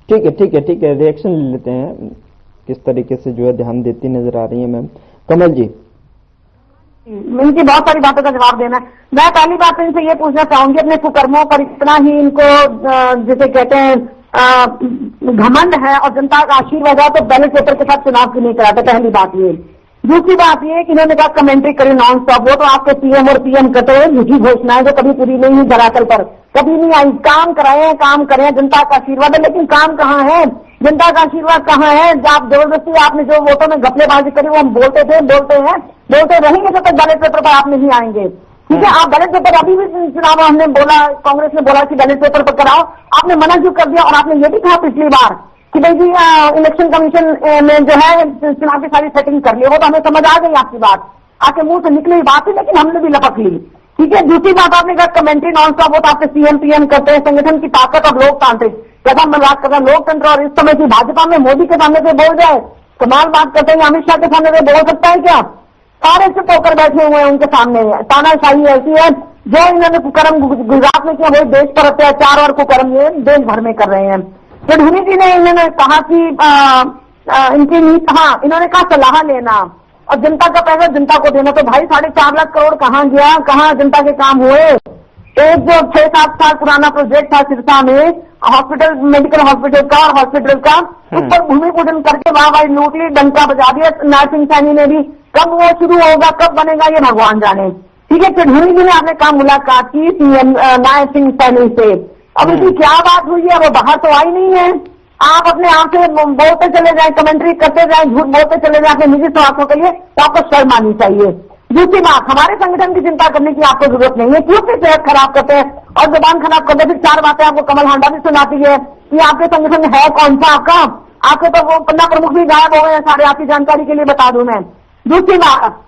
ठीक है, रिएक्शन ले लेते हैं, किस तरीके से जो है ध्यान देती नजर आ रही है मैम। कमल जी, इनकी बहुत सारी बातों का जवाब देना है। मैं पहली बात इनसे ये पूछना चाहूंगी, अपने कुकर्मों पर इतना ही इनको जिसे कहते हैं घमंड है और जनता का आशीर्वाद है, तो बैलेट पेपर के साथ चुनाव क्यों नहीं कराते? पहली बात ये। दूसरी बात ये कि इन्होंने कहा कमेंट्री करें नॉन स्टॉप, वो तो आपके सीएम और पीएम कहते हैं झूठी घोषणाएं जो कभी पूरी नहीं हुई, धरातल पर कभी नहीं आई। काम कराए, काम करें, जनता का आशीर्वाद है, लेकिन काम कहाँ है? जनता का आशीर्वाद कहाँ है? आप जबरदस्ती आपने जो वोटों में घपलेबाजी करी वो हम बोलते थे, बोलते हैं, बोलते रहेंगे जब तक बैलेट पेपर पर आप नहीं आएंगे। ठीक है, आप बैलेट पेपर अभी भी चुनाव हमने बोला, कांग्रेस ने बोला कि बैलेट पेपर पर कराओ, आपने मना क्यों कर दिया? और आपने ये भी कहा पिछली बार कि भाई जी इलेक्शन कमीशन ने जो है चुनाव की सारी सेटिंग कर ली। वो तो हमें समझ आ गई आपकी बात, आपके मुंह से निकली हुई बात थी, लेकिन हमने भी लपक ली। ठीक है, दूसरी बात आपने कहा कमेंट्री नॉन स्टॉप, वो तो आपके सीएम पीएम करते हैं, संगठन की ताकत और लोकतांत्रिक, कैसा मजाक कर रहा है लोकतंत्र, और इस समय की भाजपा में मोदी के सामने से बोल जाए, कमाल बात करते हैं। अमित शाह के सामने से बोल सकता है क्या? सारे चुप होकर बैठे हुए हैं उनके सामने। तानाशाही ऐसी है, जो इन्होंने कुकर्म गुजरात में किया वही देश पर अत्याचार और कुकर्म ये देश भर में कर रहे हैं। गढ़वी जी ने इन्होंने कहा कि इनकी नीति, हाँ इन्होंने कहा सलाह लेना और जनता का पैसा जनता को देना। तो भाई 4.5 लाख करोड़ कहाँ गया? कहाँ जनता के काम हुए? एक जो 6-7 साल पुराना प्रोजेक्ट था सिरसा में हॉस्पिटल, मेडिकल हॉस्पिटल का और हॉस्पिटल का, उस पर भूमि पूजन करके वाह लूट ली, डंका बजा दिया नासिंग सैनी ने भी। कब वो शुरू होगा, कब बनेगा, ये भगवान जाने। ठीक है, चढ़ूरी जी ने आपने कहा मुलाकात की सीएम नासिंग सैनी से, अब इसकी क्या बात हुई है? वो बाहर तो आई नहीं है। आप अपने आप से बोलते चले जाए, कमेंट्री करते जाए, झूठ बोलते चले जाए अपने निजी स्वार्थों के लिए, तो आपको शर्म आनी चाहिए। दूसरी बात, हमारे संगठन की चिंता करने की आपको जरूरत नहीं है। क्यों फिर सेहत खराब करते हैं और जुबान खराब करते हैं? फिर 4 बातें आपको कमल हांडा भी सुनाती है कि आपके संगठन है कौन सा आपका? आपके तो वो पन्ना प्रमुख भी गायब हो गए हैं सारे, आपकी जानकारी के लिए बता दूं मैं। दूसरी बात,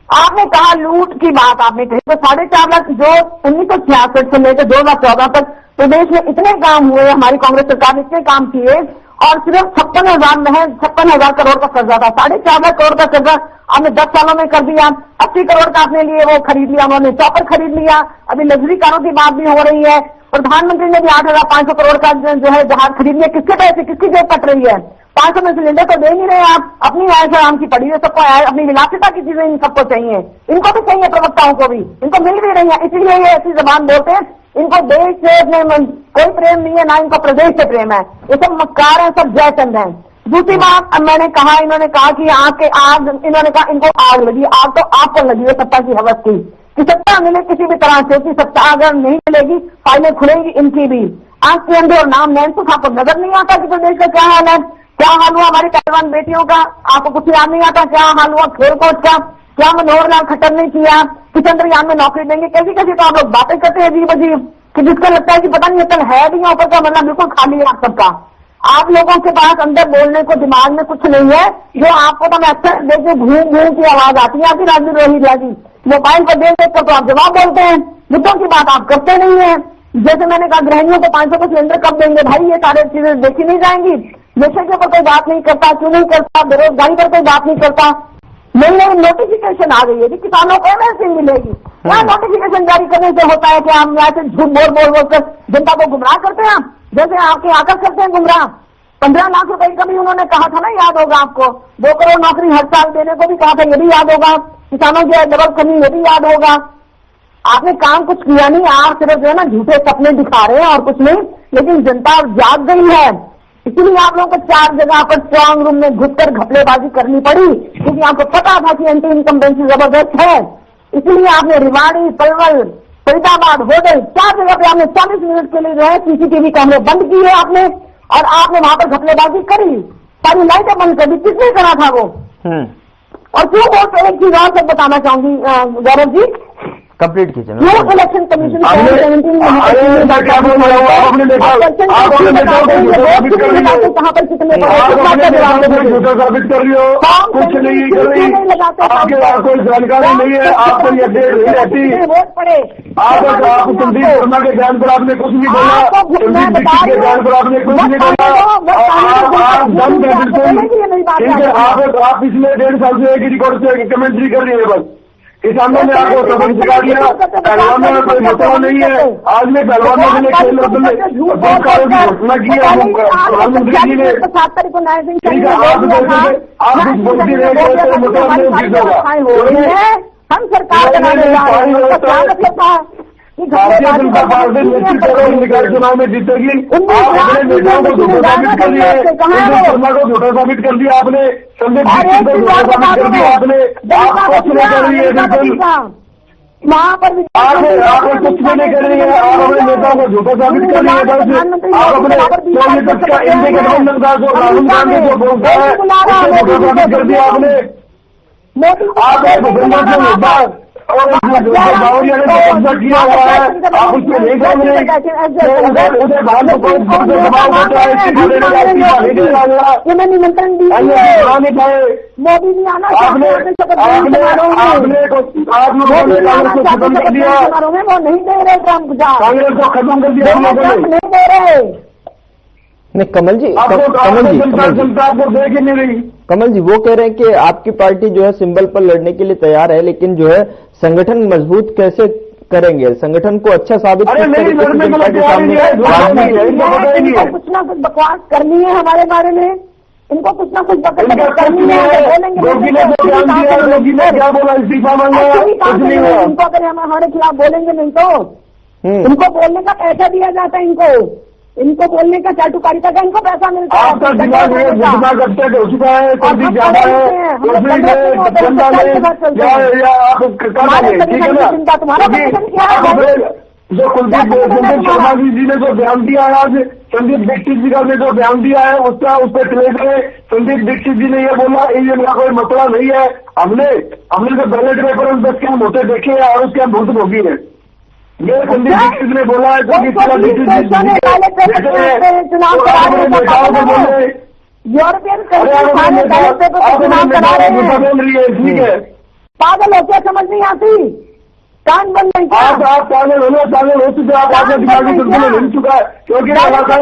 आपने कहा लूट की बात आपने कही, तो 4.5 लाख जो 1966 से लेकर 2014 तक प्रदेश में इतने काम हुए, हमारी कांग्रेस सरकार ने इतने काम किए और सिर्फ 56,000 करोड़ का कर्जा था। 4.5 लाख करोड़ का कर्जा आपने 10 सालों में कर दिया। 80 करोड़ का आपने लिए वो खरीद लिया, उन्होंने चॉपर खरीद लिया। अभी लग्जरी कारों की बात भी हो रही है। प्रधानमंत्री ने भी 8,500 करोड़ का जो है जहाज खरीद लिया। किसके पैसे, किसकी जेब कट रही है? 500 में सिलेंडर तो दे नहीं रहे आप, अपनी आय आराम की पड़ी है, सबको अपनी विलासिता की चीजें इन सबको चाहिए, इनको भी चाहिए, प्रवक्ताओं को भी, इनको मिल भी रही है, इसलिए ये ऐसी जबान बोलते हैं। इनको देश से कोई प्रेम नहीं है, ना इनको प्रदेश से प्रेम है, ये सब मक्कार है, सब जयचंद है। दूसरी बात मैंने कहा, इन्होंने कहा कि आग, इन्होंने कहा इनको आग लगी, आग तो आपको लगी है सत्ता की हवस की, कि सत्ता मिले किसी भी तरह से, कि सत्ता अगर नहीं मिलेगी फाइलें खुलेंगी इनकी भी। आग के अंदर और नाम नैन तो आपको नजर नहीं आता कि प्रदेश का क्या हाल है, क्या हाल हुआ हमारी पहलवान बेटियों का, आपको कुछ याद नहीं आता? क्या हाल हुआ खेल कोच का, क्या मनोहर लाल खट्टर ने किया कि चंद्रयान में नौकरी देंगे? कैसी कैसी तो आप लोग बातें करते हैं अजीब अजीब, कि जिसको लगता है कि पता नहीं अकल है भी, ऊपर का मतलब बिल्कुल खाली है आप सबका। आप लोगों के पास अंदर बोलने को दिमाग में कुछ नहीं है। जो आपको तो मैं अक्सर देखिए घूम घूम की आवाज आती है आपकी राजनीति रोहित जी, मोबाइल पर देख देख कर तो आप जवाब बोलते हैं, मुद्दों की बात आप करते नहीं है। जैसे मैंने कहा गृहिणियों को 500 का सिलेंडर कब देंगे? भाई ये सारी चीजें देखी नहीं जाएंगी। नशे के ऊपर कोई बात नहीं करता, क्यों नहीं करता? बेरोजगारी पर कोई बात नहीं करता। नई नई नोटिफिकेशन आ गई है कि किसानों को एमएसपी मिलेगी। क्या नोटिफिकेशन जारी करने से होता है कि हम यहाँ से झूठ बोल कर जनता को गुमराह करते हैं? आप जैसे आपके आकर करते हैं गुमराह। 15 लाख रुपए का भी उन्होंने कहा था ना, याद होगा आपको। 2 करोड़ नौकरी हर साल देने को भी कहा था, ये भी याद होगा। किसानों की डबल करनी, ये भी याद होगा। आपने काम कुछ किया नहीं, आप सिर्फ जो है ना झूठे सपने दिखा रहे हैं और कुछ नहीं। लेकिन जनता जाग गई है, इसलिए आप लोगों को 4 जगह पर स्ट्रांग रूम में घुसकर घपलेबाजी करनी पड़ी, क्योंकि आपको पता था कि एंटी इनकम्बेंसी जबरदस्त है। इसलिए आपने रिवाड़ी, पलवल, फरीदाबाद, होटल 4 जगह पे आपने 40 मिनट के लिए जो है सीसीटीवी कैमरे बंद किए आपने, और आपने वहां पर घपलेबाजी करी, सारी लाइटें बंद कर दी। किसने करा था वो? और क्यों बोलते? एक चीज और सब बताना चाहूंगी गौरव जी, कंप्लीट कीजिए। क्यों इलेक्शन कमीशन क्या बोल रहा हूँ, आपने देखा कहाँ पर कितने झूठा साबित कर रही हो, कुछ नहीं कर रही, आपके पास कोई जानकारी नहीं है, आपको ये अपडेट नहीं रहती। वोट पड़े आप संदीप शर्मा के ज्ञान पर आपने कुछ नहीं बोला, संदीप दीक्षित के ज्ञान पर आपने कुछ नहीं बोला। आप दम है बिल्कुल, ठीक है। आप पिछले 1.5 साल से एक ही रिकॉर्ड से कमेंट्री कर रही है बस। किसानों ने आपको सबक सिखा दिया, पहलवानों में कोई मतलब नहीं है। आज में पहलवानों के लिए खेल रत्न पुरस्कारों की घोषणा की है प्रधानमंत्री जी ने। ठीक है, आप कुछ बोलती रहे मतलब हम सरकार मतलब था भारतीय जनता पार्टी निश्चित तौर निकाय चुनाव में जीतेगी। आपने नेताओं को झूठा साबित कर दिया, शर्मा को झूठा साबित कर दिया आपने, संदीप दीक्षित को झूठा साबित कर दिया आपने। आप कुछ नहीं कर रही है बिल्कुल। वहाँ पर आप कुछ भी नहीं कर रही है, आप अपने नेताओं को झूठा साबित कर रही है। आप अपने इंडिया गठबंधन का जो राहुल गांधी जो बोलता है झूठा साबित कर दिया आपने। आप एक और बावरिया ने कब्जा किया हुआ है, आप उसमें नहीं कर रहे। उधर बाहर को दबाव होता है, निमंत्रण दी मोदी नहीं आना आपने खत्म कर दिया, वो नहीं दे रहे ट्रम्प जा, कांग्रेस को खत्म कर दिया हम लोगों ने। नहीं दे रहे। नहीं कमल जी, जनता आपको देख ही नहीं रही। कमल जी वो कह रहे हैं कि आपकी पार्टी जो है सिंबल पर लड़ने के लिए तैयार है, लेकिन जो है संगठन मजबूत कैसे करेंगे, संगठन को अच्छा साबित अरे नहीं, लड़ने को कुछ ना कुछ बकवास करनी है हमारे बारे में, इनको कुछ ना कुछ बकवास करनी है, क्या बोला इस्तीफा मांगा, इनको अगर हम हमारे खिलाफ बोलेंगे नहीं तो इनको बोलने का पैसा दिया जाता है, इनको बोलने का चाटुकारिता का इनको पैसा मिलता है। आपका दिमाग हो चुका है, सर्दी ज्यादा है, ठीक है ना। जो कुलदीप शर्मा जी ने जो बयान दिया है आज, संदीप दीक्षित जी का ने जो बयान दिया है उस पर क्ले करें। संदीप दीक्षित जी ने ये बोला ईवीएम का कोई मसला नहीं है, हमने जो बैलेट पेपर उन 10 कैंप होते देखे हैं और उसके हम भूत भोगी है। ये संदीप दीक्षित ने बोला है यूरोपियन ठीक है, पागल होकर समझ नहीं आती, कान बंद नहीं किया। आप पागल हो चुके, आप आपका दिमागी संतुलन हिल चुका है, क्योंकि हार के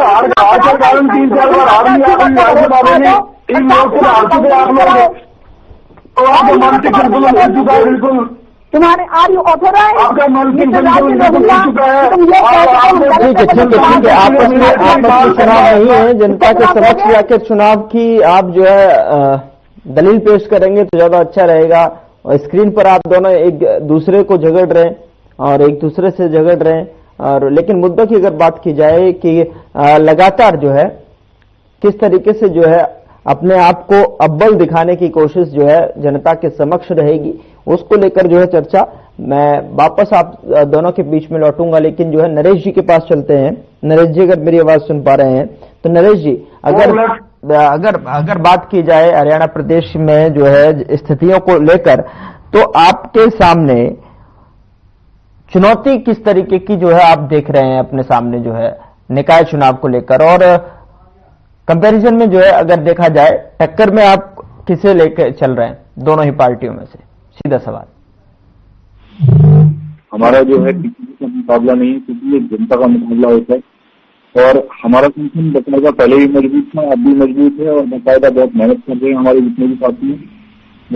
कारण 3-4 बार हार लिया के बारे में 3 लोग से हार चुके आप लोग, तो आपका मानसिक संतुलन हिल चुका है बिल्कुल। तुम्हारे आर यू ऑथोराइज, आपका मानसिक संतुलन हिल चुका है। ठीक है, आपस में चुनाव नहीं है, जनता के समक्ष जाकर चुनाव की आप जो है दलील पेश करेंगे तो ज्यादा अच्छा रहेगा। और स्क्रीन पर आप दोनों एक दूसरे को झगड़ रहे हैं और एक दूसरे से झगड़ रहे हैं, और लेकिन मुद्दों की अगर बात की जाए कि लगातार जो है किस तरीके से जो है अपने आप को अव्वल दिखाने की कोशिश जो है जनता के समक्ष रहेगी, उसको लेकर जो है चर्चा मैं वापस आप दोनों के बीच में लौटूंगा। लेकिन जो है नरेश जी के पास चलते हैं। नरेश जी अगर मेरी आवाज सुन पा रहे हैं तो नरेश जी अगर बात की जाए हरियाणा प्रदेश में जो है स्थितियों को लेकर, तो आपके सामने चुनौती किस तरीके की जो है आप देख रहे हैं अपने सामने जो है निकाय चुनाव को लेकर, और कंपैरिजन में जो है अगर देखा जाए टक्कर में आप किसे लेकर चल रहे हैं दोनों ही पार्टियों में से? सीधा सवाल। हमारा जो है किसी का मुकाबला नहीं है, क्योंकि ये जनता का मुकाबला होता है और हमारा संगठन बकायदा पहले ही मजबूत था, अब भी मजबूत है और बकायदा बहुत मेहनत कर रहे हैं हमारे जितने भी साथी हैं।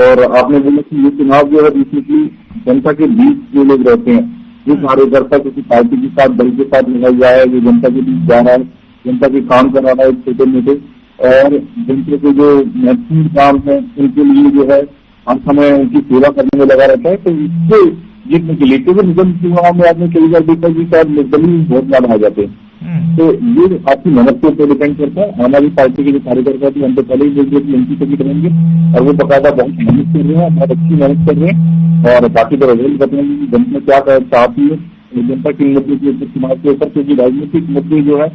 और आपने बोला कि ये चुनाव जो है बेसिकली जनता के बीच जो लोग रहते हैं, जो कार्यकर्ता किसी पार्टी के साथ दल के साथ लगा हुआ है, जो जनता के बीच जा रहा है, जनता के काम कर रहा है छोटे मोटे, और जनता के जो महत्वपूर्ण काम है उनके लिए जो है हर समय उनकी सेवा करने में लगा रहता है। तो इससे जीतने के लिए क्योंकि निगम चुनाव में आपने कई बार देखा कि शायद निर्दलीय बहुत ज्यादा आ जाते हैं, तो ये आपकी मेहनत के ऊपर डिपेंड करता है। हमारी पार्टी के जो कार्यकर्ता थे हम तो पहले ही बोल दिए कि एमपी टिकट रहेंगे और वो बकायदा बहुत मेहनत कर रहे हैं, बहुत अच्छी मेहनत कर रहे हैं। और बाकी तो रिजल्ट बताएंगे कि जनता क्या चाहती है, जनता के मुद्दे के ऊपर चुनाव के ऊपर, क्योंकि राजनीतिक मुद्दे जो है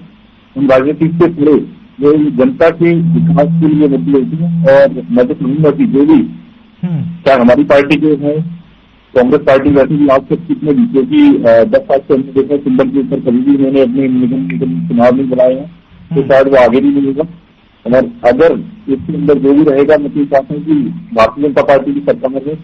उन राजनीतिक से पड़े जो जनता के विकास के लिए मुद्दे होते हैं। और मैं तो कहूँगा कि जो भी क्या हमारी पार्टी जो है कांग्रेस पार्टी वैसे भी आज तक कितने भी, क्योंकि 10 साल से हमने देखा सिंबल के ऊपर कभी भी उन्होंने अपने निगम चुनाव नहीं कराए हैं, तो शायद वो आगे भी मिलेगा। और अगर इसके अंदर जो भी रहेगा, मैं तो चाहता हूँ कि भारतीय जनता पार्टी की सरकार में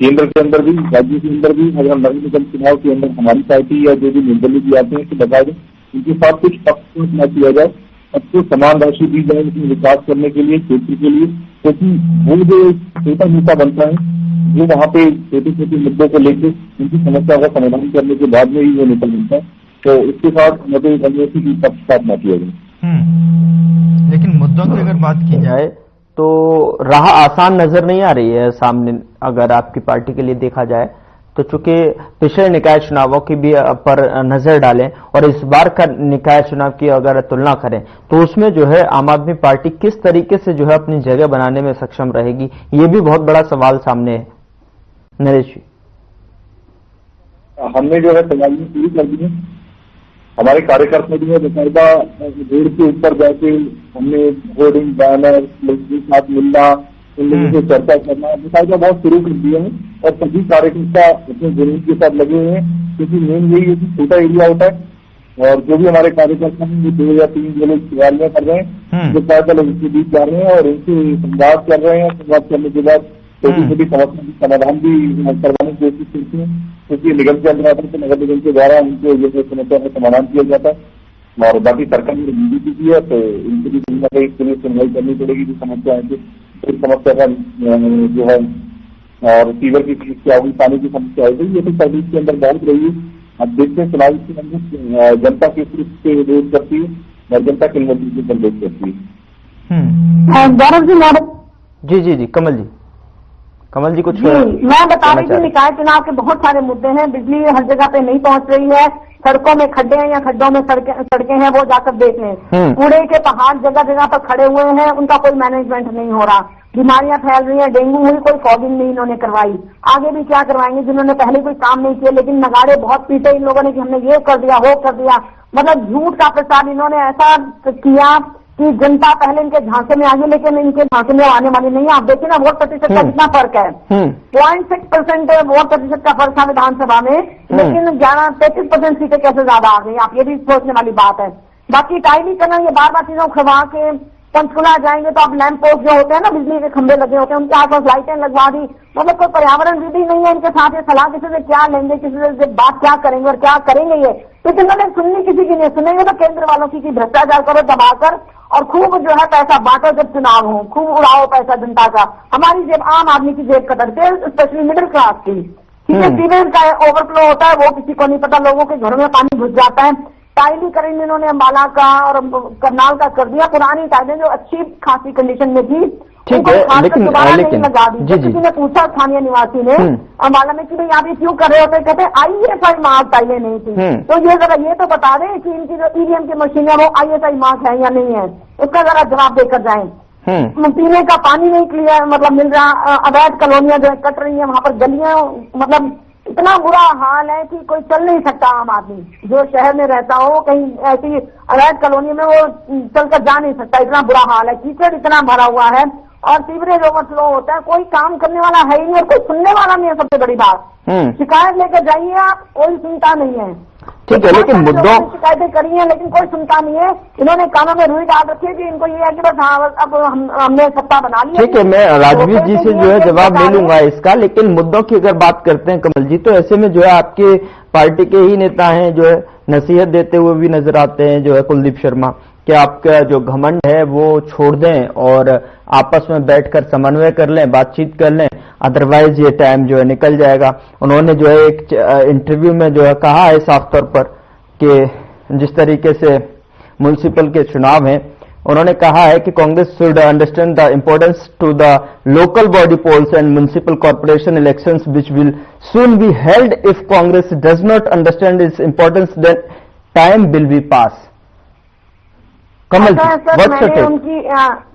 केंद्र के अंदर भी राज्य के अंदर भी अगर नगर निगम चुनाव के अंदर हमारी पार्टी या जो भी निर्दलीय भी आते हैं तो बता दें उनके साथ कुछ पक्ष न किया जाए, सबको समान राशि दी जाए उसमें विकास करने के लिए, क्षेत्र के लिए, क्योंकि वो जो छोटा नेता बनता है जो वहाँ पे छोटे छोटे मुद्दों को लेकर उनकी समस्या का समाधान करने के बाद में ही वो नेता बनता है। तो इसके साथ मैं तो ये कहूँगा कि पक्षपात न किया जाए। लेकिन मुद्दों की अगर बात की जाए तो राह आसान नजर नहीं आ रही है सामने, अगर आपकी पार्टी के लिए देखा जाए तो। चूंकि पिछले निकाय चुनावों की भी पर नजर डालें और इस बार का निकाय चुनाव की अगर तुलना करें तो उसमें जो है आम आदमी पार्टी किस तरीके से जो है अपनी जगह बनाने में सक्षम रहेगी, ये भी बहुत बड़ा सवाल सामने है। नरेश जी। हमने जो है तैयारियां पूरी कर दी है। हमारे कार्यकर्ता जो है बकायदा रोड के ऊपर जाके हमने होर्डिंग बैनर लोगों के साथ मिलना, उन लोगों से चर्चा करना बकायदा बहुत शुरू कर दिया है और सभी कार्यकर्ता अपने जमीन के साथ लगे हुए हैं, क्योंकि मेन यही है कि छोटा एरिया होता है और जो भी हमारे कार्यकर्ता हैं वो 2 या 3 जो लोग तैयारियां कर रहे हैं, जो बकायदा लोगों के बीच जा रहे हैं और उनसे संवाद कर रहे हैं। संवाद करने के बाद छोटी छोटी समस्या का समाधान भी करवाने की कोशिश करते हैं, क्योंकि निगम के अंदर आते हैं तो नगर निगम के द्वारा उनको ये समस्या का समाधान किया जाता है और बाकी सरकार ने बीजेपी की है तो इनकी भी कहीं ना कहीं इसके सुनवाई करनी पड़ेगी। जो समस्या है इस समस्या का जो है और फीवर की समस्या होगी, पानी की समस्या होगी, ये तो सर्विस के अंदर बहुत रही है। अब देखते हैं चुनाव के अंदर जनता किस रूप से विरोध करती है और जनता किन मुद्दों से संदेश करती है। गौरव जी जी कमल जी कुछ मैं बता रही थी, निकाय चुनाव के बहुत सारे मुद्दे हैं। बिजली हर जगह पे नहीं पहुंच रही है, सड़कों में खड्डे हैं या खड्डों में सड़कें हैं, वो जाकर देख लें। कूड़े के पहाड़ जगह जगह पर खड़े हुए हैं, उनका कोई मैनेजमेंट नहीं हो रहा। बीमारियां फैल रही हैं, डेंगू हुई, कोई फॉगिंग नहीं इन्होंने करवाई। आगे भी क्या करवाएंगे जिन्होंने पहले कोई काम नहीं किया, लेकिन नगाड़े बहुत पीटे इन लोगों ने कि हमने ये कर दिया वो कर दिया। मतलब झूठ का प्रचार इन्होंने ऐसा किया कि जनता पहले इनके झांसे में आ गई, लेकिन इनके झांसे में आने वाली नहीं है। आप देखिए ना वोट प्रतिशत का कितना फर्क है, 0.6% वोट प्रतिशत का फर्क था विधानसभा में, लेकिन 33% सीटें कैसे ज्यादा आ गई, आप ये भी सोचने वाली बात है। बाकी टाइली करना, ये बार बार चीजों खवा के पंचकुला जाएंगे तो आप लैंप पोस्ट जो होते हैं ना, बिजली के खंभे लगे होते हैं, उनके आसपास लाइटें लगवा दी। मतलब कोई पर्यावरण विधि नहीं है इनके साथ। ये सलाह किसी से क्या लेंगे, किसी से बात क्या करेंगे और क्या करेंगे ये, तो इन्होंने सुननी किसी की नहीं, सुनेंगे तो केंद्र वालों की भ्रष्टाचार करो दबाकर और खूब जो है पैसा बांटो जब चुनाव हो, खूब उड़ाओ पैसा जनता का। हमारी जेब, आम आदमी की जेब कतरते, स्पेशली मिडिल क्लास की। ठीक है, सीवेज का ओवरफ्लो होता है, वो किसी को नहीं पता, लोगों के घरों में पानी घुस जाता है। टाइली करेंगे इन्होंने अम्बाला का और करनाल का कर दिया, पुरानी टाइलें जो अच्छी खासी कंडीशन में थी, ठीक है, लेकिन लगा दी। किसी ने पूछा स्थानीय निवासी ने अम्बाला में कि भाई आप ये क्यों कर रहे होते, कहते ISI मार्क टाइलें नहीं थी। तो ये जरा ये तो बता दें कि इनकी जो EVM की मशीन है वो ISI मार्क है या नहीं है, उसका जरा जवाब देकर जाएं। पीने का पानी नहीं क्लियर मतलब मिल रहा, अवैध कॉलोनियां जो कट रही है, वहां पर गलियां, मतलब इतना बुरा हाल है कि कोई चल नहीं सकता। आम आदमी जो शहर में रहता हो, कहीं ऐसी अवैध कॉलोनी में वो चलकर जा नहीं सकता, इतना बुरा हाल है। कीचड़ इतना भरा हुआ है और सीवरेज ओवरफ्लो होता है, कोई काम करने वाला है ही नहीं और कोई सुनने वाला नहीं है। सबसे बड़ी बात, शिकायत लेकर जाइए आप, कोई सुनता नहीं है। ठीक है, लेकिन मुद्दों शिकायतें करी हैं लेकिन कोई सुनता नहीं है। इन्होंने कानों में रुई डाल रखी है कि इनको ये है कि बस हाँ अब हमने सत्ता बना ली। ठीक है, मैं राजवीर जी से जो है जवाब ले लूंगा इसका, लेकिन मुद्दों की अगर बात करते हैं कमल जी, तो ऐसे में जो है आपके पार्टी के ही नेता हैं जो है नसीहत देते हुए भी नजर आते हैं, जो है कुलदीप शर्मा, कि आपका जो घमंड है वो छोड़ दें और आपस में बैठकर समन्वय कर लें, बातचीत कर लें, अदरवाइज ये टाइम जो है निकल जाएगा। उन्होंने जो है एक इंटरव्यू में जो है कहा है साफ तौर पर कि जिस तरीके से म्युनिसिपल के चुनाव हैं, उन्होंने कहा है कि Congress should understand the importance to the local body polls and municipal corporation elections which will soon be held. If Congress does not understand its importance then time will be pass. Kamal ji, मैंने उनकी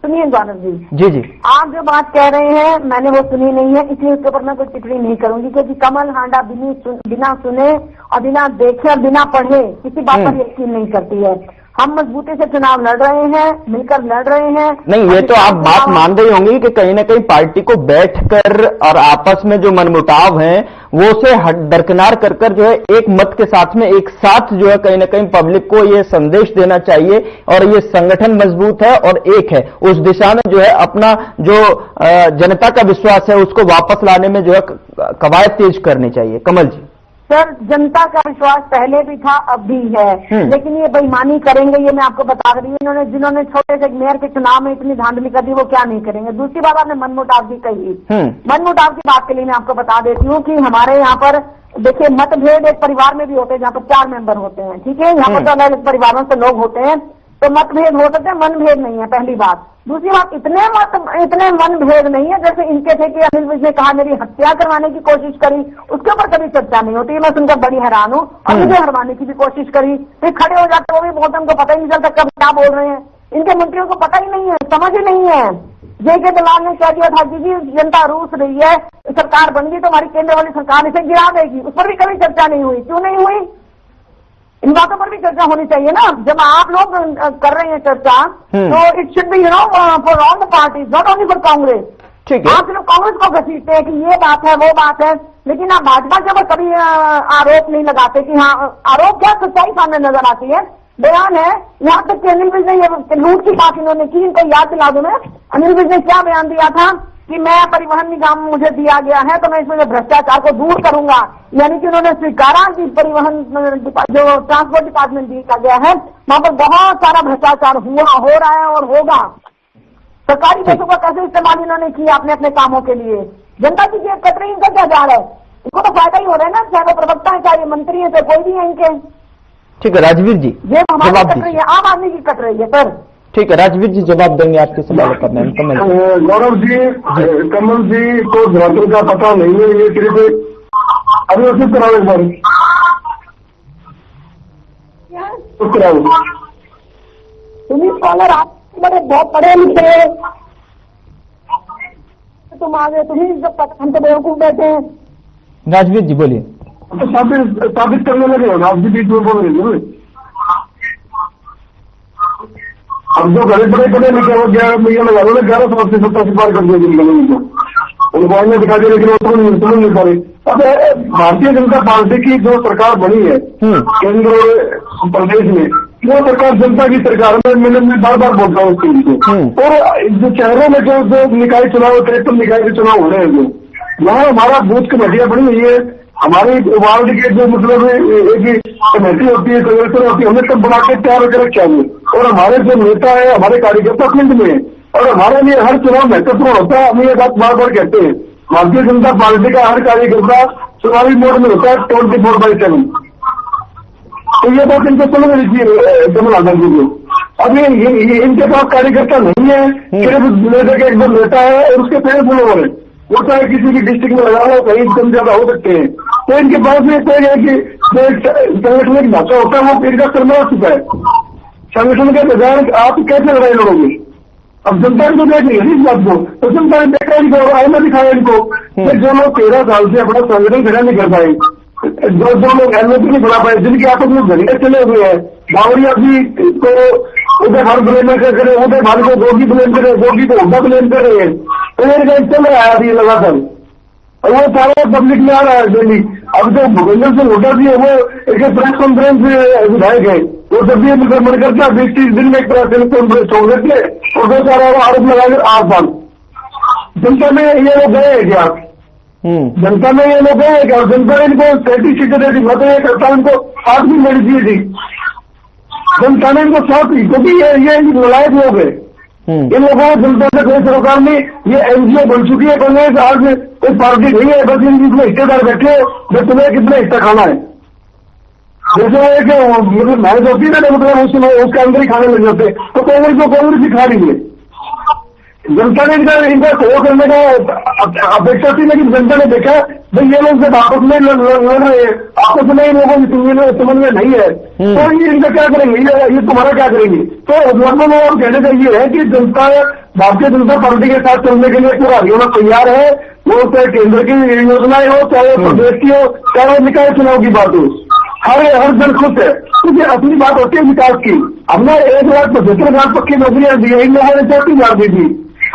सुनिए गौरव जी जी आप जो बात कह रहे हैं मैंने वो सुनी नहीं है, इसलिए उसके ऊपर मैं कोई टिप्पणी नहीं करूंगी, क्योंकि कमल हांडा बिना सुने और बिना देखे और बिना पढ़े किसी बात पर यकीन नहीं करती है। हम मजबूती से चुनाव लड़ रहे हैं, मिलकर लड़ रहे हैं। नहीं, ये तो आप बात मान रही होंगी कि कहीं ना कहीं पार्टी को बैठकर और आपस में जो मनमुटाव हैं वो से दरकिनार कर कर जो है एक मत के साथ में एक साथ जो है कहीं ना कहीं पब्लिक को ये संदेश देना चाहिए और ये संगठन मजबूत है और एक है, उस दिशा में जो है अपना जो जनता का विश्वास है उसको वापस लाने में जो है कवायद तेज करनी चाहिए। कमल जी, सर जनता का विश्वास पहले भी था अब भी है, लेकिन ये बेईमानी करेंगे ये मैं आपको बता रही हूँ। जिन्होंने छोटे से मेयर के चुनाव में इतनी धांधली कर दी वो क्या नहीं करेंगे। दूसरी बात आपने मनमुटाव की कही, मनमुटाव की बात के लिए मैं आपको बता देती हूँ कि हमारे यहाँ पर देखिए मतभेद एक परिवार में भी होते हैं जहाँ पर 4 मेंबर होते हैं, ठीक है, यहाँ पर तो अलग अलग परिवारों से लोग होते हैं, तो मतभेद हो सकते हैं, मनभेद नहीं है, पहली बात। दूसरी बात, इतने मनभेद नहीं है जैसे इनके थे कि अनिल विज ने कहा मेरी हत्या करवाने की कोशिश करी, उसके ऊपर कभी चर्चा नहीं होती। मैं सुनकर बड़ी हैरान हूँ। और मुझे हरवाने की भी कोशिश करी, फिर खड़े हो जाते वो भी बोलते हमको पता ही नहीं चलता कब क्या बोल रहे हैं। इनके मंत्रियों को पता ही नहीं है, समझ ही नहीं है। जेके दलाल ने कह दिया था कि जी जनता रूस रही है, सरकार बन गई तो हमारी केंद्र वाली सरकार इसे गिरा देगी, उस पर भी कभी चर्चा नहीं हुई। क्यों नहीं हुई? इन बातों पर भी चर्चा होनी चाहिए ना। जब आप लोग कर रहे हैं चर्चा, तो it should be for all the parties, not only for Congress. ठीक है, आप लोग कांग्रेस को घसीटते हैं कि ये बात है वो बात है, लेकिन आप भाजपा के ऊपर कभी आरोप नहीं लगाते कि हाँ, आरोप क्या, सच्चाई सामने नजर आती है, बयान है। यहाँ तक कि अनिल विज ने लूट की बात इन्होंने की, इनको याद दिला दूं मैं, अनिल विज ने क्या बयान दिया था कि मैं परिवहन निगम मुझे दिया गया है तो मैं इसमें भ्रष्टाचार को दूर करूंगा। यानी कि उन्होंने स्वीकारा कि परिवहन जो ट्रांसपोर्ट डिपार्टमेंट दिया गया है वहां पर बहुत सारा भ्रष्टाचार हुआ, हो रहा है और होगा। सरकारी पैसों का कैसे इस्तेमाल इन्होंने किया अपने अपने कामों के लिए। जनता की जेब कट रही, इनका क्या जा रहा है? इनको तो फायदा ही हो रहा है ना, चाहे वो प्रवक्ता है, चाहे मंत्री है, चाहे कोई भी है इनके। ठीक है राजवीर जी, ये हमारी कट रही है, आम आदमी की कट रही है सर। ठीक है राजवीर जी जवाब देंगे आपके सवाल पर। गौरव जी, कमल जी को धरातल का पता नहीं है, ये सिर्फ अभी उसी कराओ एक बार कराओ। तुम्हें स्कॉलर आप बड़े बहुत पढ़े लिखे, तुम आगे तुम्हें जब पता, हम तो बेवकूफ बैठे हैं। राजवीर जी बोलिए। तो साबित करने लगे हो आप भी बीच में बोल रहे हैं। अब जो घरे पड़े लिखे वो 11 महीने लगा लो, 11 साल से 70 से पार कर दिया जिनको उनको आने दिखा दे, लेकिन वो तुरंत नहीं पा रहे। अब भारतीय जनता पार्टी की जो सरकार बनी है केंद्र और प्रदेश में, वो सरकार जनता की सरकार है। मैं बार बार बोलता हूँ उस चीज को। और जो शहरों में जो निकाय चुनाव, कलेक्टर निकाय के चुनाव हो रहे हैं, जो वहाँ हमारा बूथ कमेटियां बनी हुई है, हमारी वार्ड के जो मतलब एक कमेटी होती है, कलेक्टर होती है, हमने तब बना के तैयार करके रखा है। और हमारे जो नेता है, हमारे कार्यकर्ता फील्ड में है, और हमारे लिए हर चुनाव महत्वपूर्ण होता है। हम ये बात बार बार कहते हैं, भारतीय जनता पार्टी का हर कार्यकर्ता चुनावी मोड में होता है 24/7। तो ये बात इनको समझ लीजिए कमल आनंद जी को। अब ये इनके पास कार्यकर्ता नहीं है, सिर्फ नेता के एक दो नेता है और उसके पेड़ फॉलोवर है। वो चाहे किसी भी डिस्ट्रिक्ट में लगा हो, कहीं कम ज्यादा हो सकते हैं। तो इनके पास में तय है कि संगठन एक ढांचा होता है, वो इनका कर्म हो चुका है। संगठन के बजाय आप कैसे लड़ाई लड़ोगे? अब जनता को देख रही है इस बात को, तो जनता ने देखा इनको, आईना दिखाया इनको कि जो लोग 13 साल से अपना संगठन खड़ा नहीं कर पाए, जो लोग एलओपी नहीं बढ़ा पाए, जिनके आपस में झगड़े चले हुए हैं, बावरिया जी को उदय भार ब्लेम करे, उदय भार को गोगी ब्लेम करे, गोगी को उद्धा ब्लेम कर रहे हैं। तो ये चल रहा है अभी लगातार, और वो सारा पब्लिक में आ रहा है डेली। अब जो भूपेंद्र सिंह हुड्डा जी है, वो एक प्रेस कॉन्फ्रेंस विधायक है, वो जब भी मन करते हैं 20-30 दिन में एक प्रेस कॉन्फ्रेंस छोड़ देते हैं और 2 4 आरोप लगाकर 8 साल। जनता में ये लोग गए हैं क्या? जनता में ये लोग गए हैं क्या? जनता ने इनको 33 सीटें दे दी, मैं तो ये करता हूँ इनको 7 भी मेरी दी थी। जनता ने इनको 7 दी, क्योंकि ये नलायक लोग है। इन लोगों को जनता से कोई सरोकार नहीं। ये एनजीओ बन चुकी है कांग्रेस, आज कोई पार्टी नहीं है, बस इनमें हिस्सेदार बैठे हो, जो तुम्हें कितना हिस्सा खाना है। जैसे मतलब मैच होती है ना, मतलब उसके अंदर ही खाने लग जाते, तो कांग्रेस को कांग्रेस ही खा रही है। जनता ने इनका सहयोग करने का अपेक्षा थी, लेकिन जनता ने देखा भाई ये लोग जब आपस में लड़ रहे हैं, आपस में इन लोगों की समझ में नहीं है, तो ये इनका क्या करेंगे, ये तुम्हारा क्या करेंगे? तो लगभग में और कहने का ये है कि जनता भारतीय जनता पार्टी के साथ चलने के लिए पूरा होना तैयार है। वो चाहे केंद्र की योजनाएं हो, चाहे प्रदेश की हो, चाहे वो निकाय चुनाव की बात हो, हर जन खुश है, क्योंकि अपनी बात होती है विकास की। हमने 1,75,000 पक्की नौकरियां दी है, इन लोगों ने 34,000 दी थी।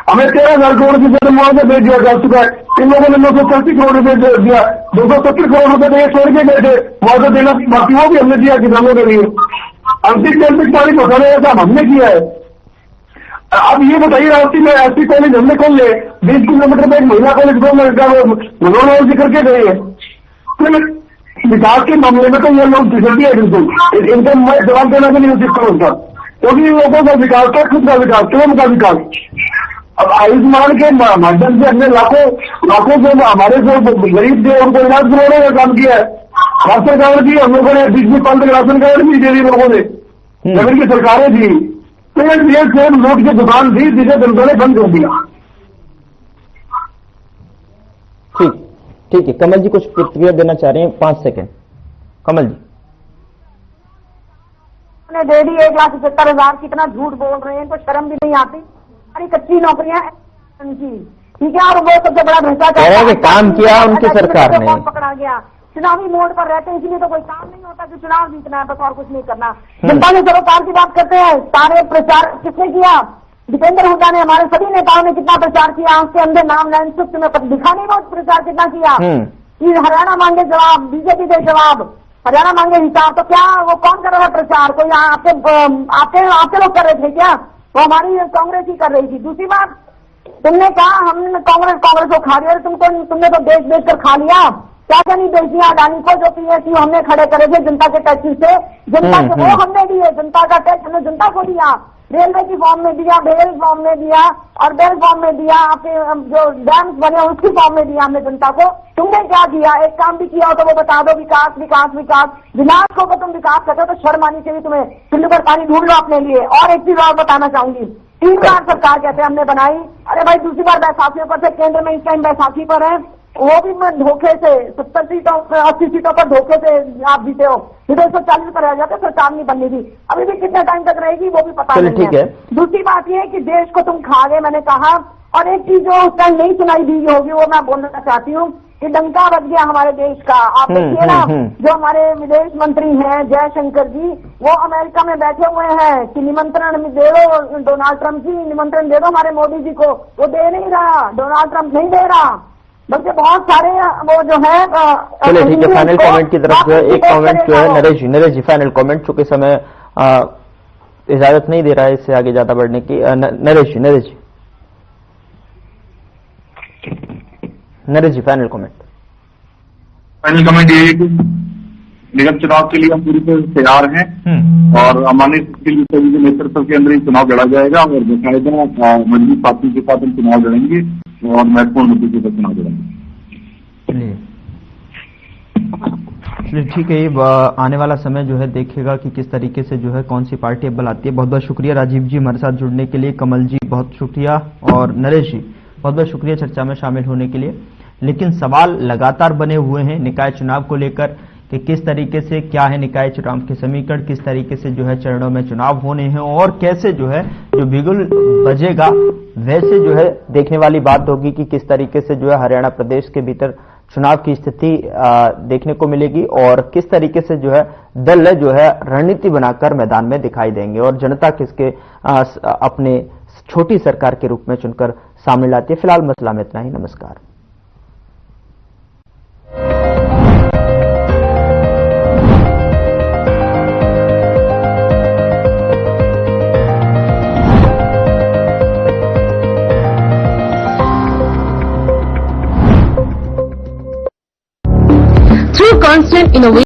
हमें 13,000 करोड़ की जन्म मुआवजा दे दिया जा चुका है, इन लोगों ने 930 करोड़ रुपए दे दिया। 270 करोड़ रुपए तो ये छोड़ के गए थे मुआवजा देना, बाकी वो भी हमने दिया किसानों के लिए। अंतिम जैविक पानी पहुंचाने का काम हमने किया है। अब ये बताइए, रास्ते में ऐसी कॉलेज हमने खोल ले, 20 किलोमीटर में एक महिला कॉलेज मनोहर जी करके गए हैं। विकास के मामले में तो ये लोग फिसलती है बिल्कुल, इनको मैं जवाब देना भी नहीं उचित करूंगा, क्योंकि इन लोगों का विकास था, खुद का विकास, स्वयं का विकास। अब आयुष्मान के माध्यम से हमने लाखों जो हमारे जो गरीब थे उनको इलाज कराने का काम किया है। राशन कार्ड भी हम लोगों ने, 20 तक राशन कार्ड भी दे दी लोगों ने, जब इनकी सरकारें थी। तो ये सेम नोट की दुकान थी जिसे जनता ने बंद कर दिया। ठीक है, कमल जी कुछ प्रतिक्रिया देना चाह रहे हैं, 5 सेकंड। कमल जी ने दे दी 1,75,000, कितना झूठ बोल रहे हैं, इनको शर्म भी नहीं आती। हमारी कच्ची नौकरियां ठीक है, और वो सबसे बड़ा भ्रष्टाचार कह रहे हैं कि काम किया उनकी सरकार ने। पकड़ा गया, चुनावी मोड पर रहते हैं, इसलिए तो कोई काम नहीं होता कि चुनाव जीतना है, बस और कुछ नहीं करना। जनता ने सरोकार की बात करते हैं, सारे प्रचार किसने किया? दीपेंद्र हुड्डा ने, हमारे सभी नेताओं ने कितना प्रचार किया, उसके अंदर नाम लाइन सुस्त में दिखा नहीं, वो प्रचार कितना किया कि हरियाणा मांगे जवाब, बीजेपी दे जवाब, हरियाणा मांगे हिसाब। तो क्या वो कौन कर रहा है प्रचार? कोई आपके लोग कर रहे थे क्या? वो हमारी कांग्रेस ही कर रही थी। दूसरी बात, तुमने कहा हमने कांग्रेस को खा लिया, तुमने तो देश बेच कर खा लिया। क्या क्या नहीं बेच दिया अडानी को, जो PSU हमने खड़े करे थे जनता के टैक्स से, जनता के वो हमने दिए, जनता का टैक्स हमने जनता को दिया, रेलवे की फॉर्म में दिया, रेल फॉर्म में दिया और बेल फॉर्म में दिया, आपके जो डैम्स बने उसकी फॉर्म में दिया हमने जनता को। तुमने क्या किया? एक काम भी किया हो तो वो बता दो, विकास विकास विकास। विनाश को तुम विकास करते हो तो शर्म आनी चाहिए तुम्हें। चुल्लू पर पानी ढूंढ लो अपने लिए। और एक चीज और बताना चाहूंगी, 3 बार सरकार कहते हैं हमने बनाई, अरे भाई दूसरी बार बैसाखियों पर थे, केंद्र में इस टाइम बैसाखी पर है, वो भी मैं धोखे से 70 सीटों 80 सीटों पर धोखे से आप जीते हो, नहीं तो 140 पर रह जाते, सरकार नहीं बननी थी। अभी भी कितने टाइम तक रहेगी वो भी पता नहीं है। दूसरी बात ये है कि देश को तुम खा गए, मैंने कहा। और एक चीज जो उस टाइम नहीं सुनाई दी होगी वो मैं बोलना चाहती हूँ कि डंका बज गया हमारे देश का। आप देखिए ना, जो हमारे विदेश मंत्री हैं जयशंकर जी, वो अमेरिका में बैठे हुए हैं कि निमंत्रण दे दो डोनाल्ड ट्रंप जी, निमंत्रण दे दो हमारे मोदी जी को। वो दे नहीं रहा, डोनाल्ड ट्रंप नहीं दे रहा, बल्कि बहुत सारे वो जो है। चलिए ठीक है, फाइनल कमेंट की तरफ जो है एक कमेंट जो है नरेश जी फाइनल कमेंट, चूंकि समय इजाजत नहीं दे रहा है इससे आगे ज्यादा बढ़ने की। नरेश जी फाइनल कमेंट। फाइनल कमेंट ये है कि निगम चुनाव के लिए हम पूरी तरह तैयार हैं और माननीय सभी के नेतृत्व के अंदर ही चुनाव लड़ा जाएगा और बाकायदा मजबूत पार्टी के साथ हम चुनाव लड़ेंगे और महत्वपूर्ण मुद्दों के साथ चुनाव लड़ेंगे। चलिए ठीक है, ये आने वाला समय जो है देखेगा कि किस तरीके से जो है कौन सी पार्टी अब आती है। बहुत बहुत शुक्रिया राजीव जी हमारे साथ जुड़ने के लिए, कमल जी बहुत शुक्रिया और नरेश जी बहुत बहुत शुक्रिया चर्चा में शामिल होने के लिए। लेकिन सवाल लगातार बने हुए हैं निकाय चुनाव को लेकर कि किस तरीके से क्या है निकाय चुनाव के समीकरण, किस तरीके से जो है चरणों में चुनाव होने हैं और कैसे जो है जो बिगुल बजेगा वैसे जो है देखने वाली बात होगी कि किस तरीके से जो है हरियाणा प्रदेश के भीतर चुनाव की स्थिति देखने को मिलेगी और किस तरीके से जो है दल जो है रणनीति बनाकर मैदान में दिखाई देंगे और जनता किसके अपने छोटी सरकार के रूप में चुनकर सामने लाती है। फिलहाल मसला में इतना ही, नमस्कार। Through constant innovation